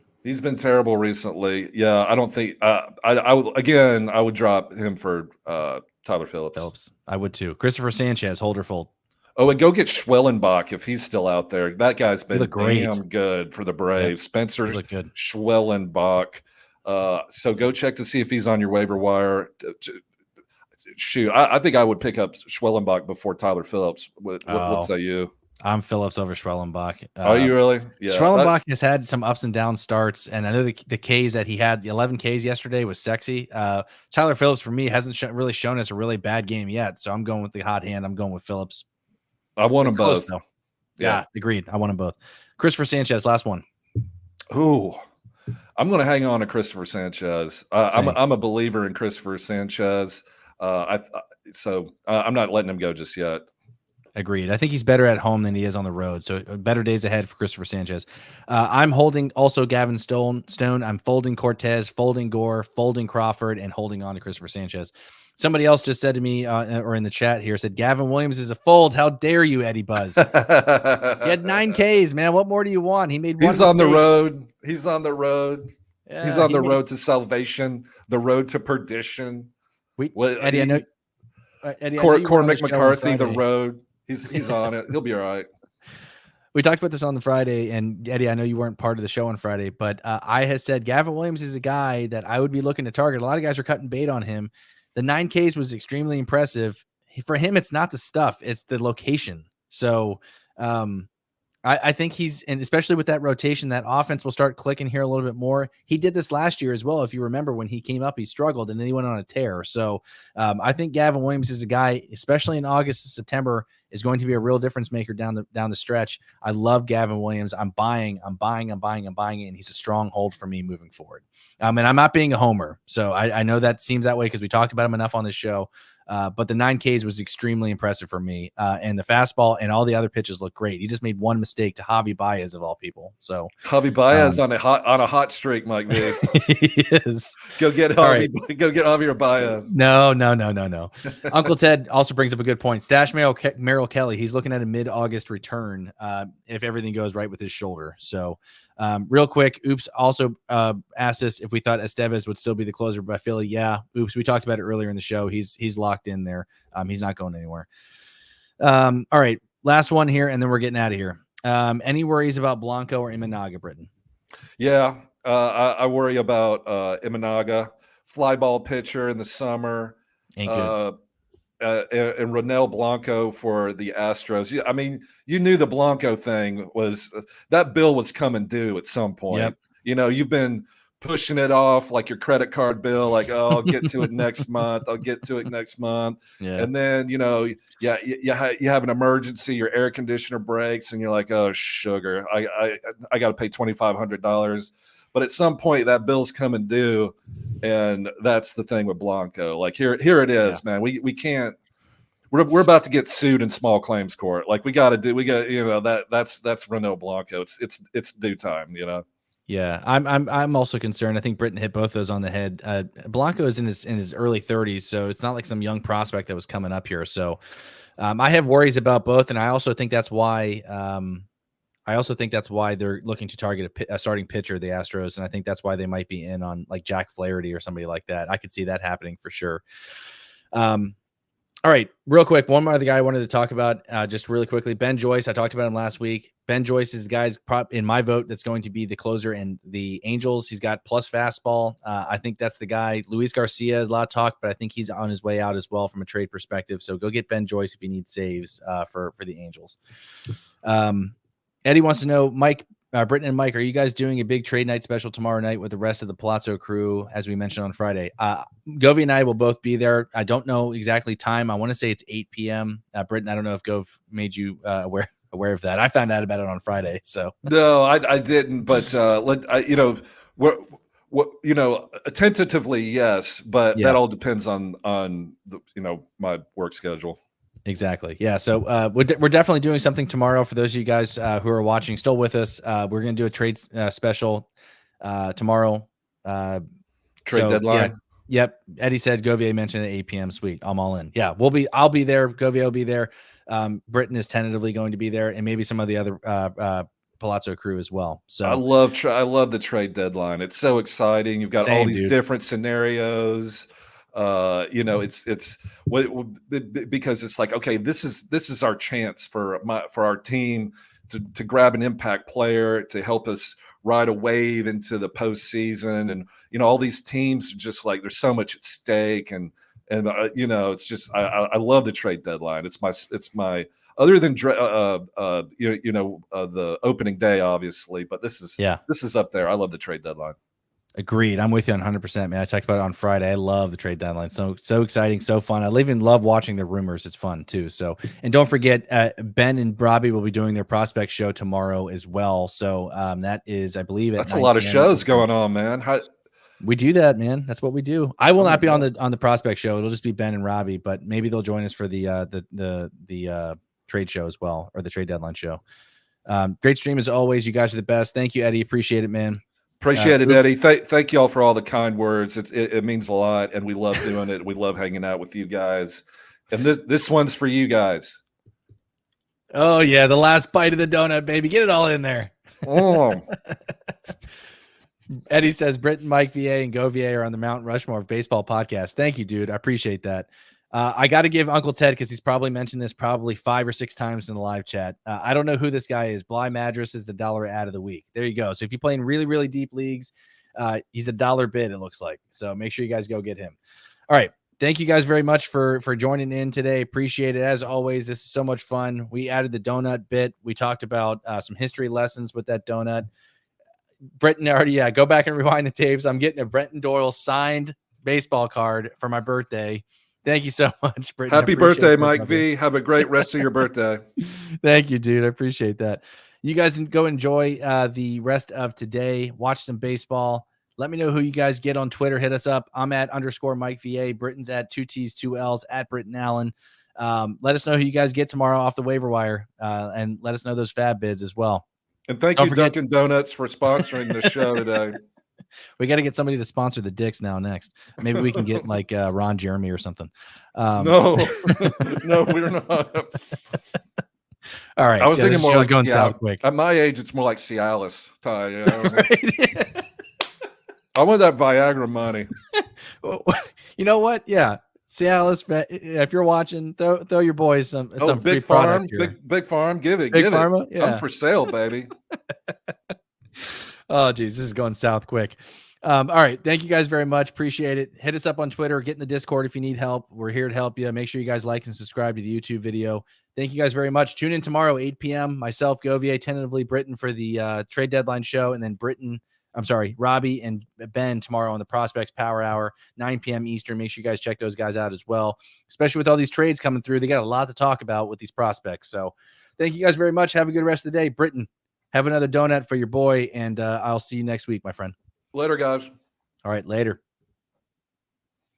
Yeah, I don't think I would drop him for Tyler Phillips. I would too. Christopher Sanchez, hold or fold. Oh, and go get Schwellenbach if he's still out there. That guy's been damn good for the Braves. Yep. Spencer Schwellenbach. So go check to see if he's on your waiver wire. Shoot, I think I would pick up Schwellenbach before Tyler Phillips. What say you? I'm Phillips over Schwellenbach. Are you really? Yeah. Schwellenbach has had some ups and down starts, and I know the Ks that he had, the 11 Ks yesterday was sexy. Tyler Phillips, for me, hasn't really shown us a really bad game yet, so I'm going with the hot hand. I'm going with Phillips. I want them both. Though. Yeah, agreed. I want them both. Christopher Sanchez, last one. Ooh, I'm going to hang on to Christopher Sanchez. I'm a believer in Christopher Sanchez. I'm not letting him go just yet. Agreed. I think he's better at home than he is on the road. So better days ahead for Christopher Sanchez. I'm holding also Gavin Stone. I'm folding Cortez, folding Gore, folding Crawford, and holding on to Christopher Sanchez. Somebody else just said to me, or in the chat here, said Gavin Williams is a fold. How dare you, Eddie Buzz? He had 9 Ks, man. What more do you want? He made one He's on the road. He's on the road. Yeah, he's on the road to salvation, the road to perdition. Eddie, I know. Cormac McCarthy, the road. He's on it. He'll be all right. We talked about this on the Friday, and Eddie, I know you weren't part of the show on Friday, but I had said Gavin Williams is a guy that I would be looking to target. A lot of guys are cutting bait on him. The 9 Ks was extremely impressive. For him, it's not the stuff, it's the location. So I think and especially with that rotation, that offense will start clicking here a little bit more. He did this last year as well. If you remember, when he came up, he struggled and then he went on a tear. So I think Gavin Williams is a guy, especially in August and September, is going to be a real difference maker down the stretch. I love Gavin Williams. I'm buying it, and he's a strong hold for me moving forward. And I'm not being a homer. So I know that seems that way because we talked about him enough on this show. But the 9 Ks was extremely impressive for me. And the fastball and all the other pitches look great. He just made one mistake to Javi Baez of all people. So Javi Baez on a hot streak, Mike V. He is. Go get Javi. Right. Go get Javier Baez. No. Uncle Ted also brings up a good point. Stash Merrill Merrill Kelly. He's looking at a mid-August return if everything goes right with his shoulder. So real quick, Oops also asked us if we thought Estevez would still be the closer by Philly. Yeah, Oops, we talked about it earlier in the show. He's locked in there. He's not going anywhere. All right, last one here, and then we're getting out of here. Any worries about Blanco or Imanaga, Britton? Yeah, I worry about Imanaga, fly ball pitcher in the summer. Ain't good. And Ronel Blanco for the Astros. I mean, you knew the Blanco thing was that bill was coming due at some point. Yep. You know, you've been pushing it off like your credit card bill, like, oh, I'll get to it next month. I'll get to it next month. Yeah. And then, you know, you have an emergency, your air conditioner breaks, and you're like, oh, sugar, I got to pay $2,500. But at some point, that bill's coming due. And that's the thing with Blanco. Like here it is, man. We can't. We're about to get sued in small claims court. Like we got, you know, that's Renault Blanco. It's due time, you know. Yeah, I'm also concerned. I think Britton hit both those on the head. Blanco is in his early 30s, so it's not like some young prospect that was coming up here. So I have worries about both, and I also think that's why. They're looking to target a starting pitcher, the Astros, and I think that's why they might be in on like Jack Flaherty or somebody like that. I could see that happening for sure. All right, real quick, one more other guy I wanted to talk about just really quickly. Ben Joyce, I talked about him last week. Ben Joyce is the guy's in my vote that's going to be the closer in the Angels. He's got plus fastball. I think that's the guy. Luis Garcia is a lot of talk, but I think he's on his way out as well from a trade perspective. So go get Ben Joyce if you need saves for the Angels. Eddie wants to know, Mike, Britton and Mike, are you guys doing a big trade night special tomorrow night with the rest of the Pallazzo crew, as we mentioned on Friday? Govey and I will both be there. I don't know exactly time. I want to say it's 8 p.m. Britton, I don't know if Gov made you aware of that. I found out about it on Friday. So no, I didn't. But tentatively yes, but that all depends on the, my work schedule. Exactly. Yeah. So we're definitely doing something tomorrow for those of you guys who are watching still with us. We're going to do a trade special tomorrow. Trade deadline. Yeah. Yep. Eddie said Govier mentioned at 8 p.m. Sweet. I'm all in. Yeah. I'll be there. Govier will be there. Britton is tentatively going to be there, and maybe some of the other Pallazzo crew as well. So I love the trade deadline. It's so exciting. You've got all these different scenarios. It's because it's like, okay, this is our chance for our team to grab an impact player to help us ride a wave into the postseason. And, all these teams are just like, there's so much at stake. And it's just, I love the trade deadline. It's my, other than, the opening day, obviously, but this is up there. I love the trade deadline. Agreed. I'm with you on 100%, man. I talked about it on Friday. I love the trade deadline. So exciting, so fun. I even love watching the rumors. It's fun too. So, and don't forget, Ben and Robbie will be doing their prospect show tomorrow as well. So that is, I believe, that's a lot of shows going on, man. We do that, man. That's what we do. I will not be on the prospect show. It'll just be Ben and Robbie, but maybe they'll join us for the trade show as well, or the trade deadline show. Great stream as always. You guys are the best. Thank you, Eddie. Appreciate it, man. Appreciate it, Eddie. Thank you all for all the kind words. It means a lot, and we love doing it. We love hanging out with you guys. And this one's for you guys. Oh, yeah, the last bite of the donut, baby. Get it all in there. Oh. Eddie says Britton, Mike, VA, and Govier are on the Mount Rushmore of Baseball podcast. Thank you, dude. I appreciate that. I got to give Uncle Ted, because he's probably mentioned this 5 or 6 times in the live chat. I don't know who this guy is. Bly Madras is the $1 ad of the week. There you go. So if you play in really, really deep leagues, he's a $1 bid, it looks like. So make sure you guys go get him. All right. Thank you guys very much for joining in today. Appreciate it. As always, this is so much fun. We added the donut bit. We talked about some history lessons with that donut. Britton already, go back and rewind the tapes. I'm getting a Brenton Doyle signed baseball card for my birthday. Thank you so much, Britton. Happy birthday, Mike V. Have a great rest of your birthday. Thank you, dude. I appreciate that. You guys go enjoy the rest of today. Watch some baseball. Let me know who you guys get on Twitter. Hit us up. I'm at _Mike VA. Britton's at 2 T's, 2 L's at Britton Allan. Let us know who you guys get tomorrow off the waiver wire, and let us know those fab bids as well. And thank you, Dunkin' Donuts, for sponsoring the show today. We got to get somebody to sponsor the dicks now. Next, maybe we can get like Ron Jeremy or something. No, no, we're not. All right. I was thinking more like going south quick. At my age, it's more like Cialis. Ty, you know? Right? I want that Viagra money. You know what? Yeah. Cialis, if you're watching, throw your boys some free Big Farm, product big Farm, give it. Big Pharma? It. Yeah. I'm for sale, baby. Oh, geez, this is going south quick. All right. Thank you guys very much. Appreciate it. Hit us up on Twitter. Get in the Discord if you need help. We're here to help you. Make sure you guys like and subscribe to the YouTube video. Thank you guys very much. Tune in tomorrow, 8 p.m. Myself, Govier, tentatively Britton for the trade deadline show, and then Robbie and Ben tomorrow on the Prospects Power Hour, 9 p.m. Eastern. Make sure you guys check those guys out as well, especially with all these trades coming through. They got a lot to talk about with these prospects. So thank you guys very much. Have a good rest of the day. Britton, have another donut for your boy, and I'll see you next week, my friend. Later, guys. All right, later.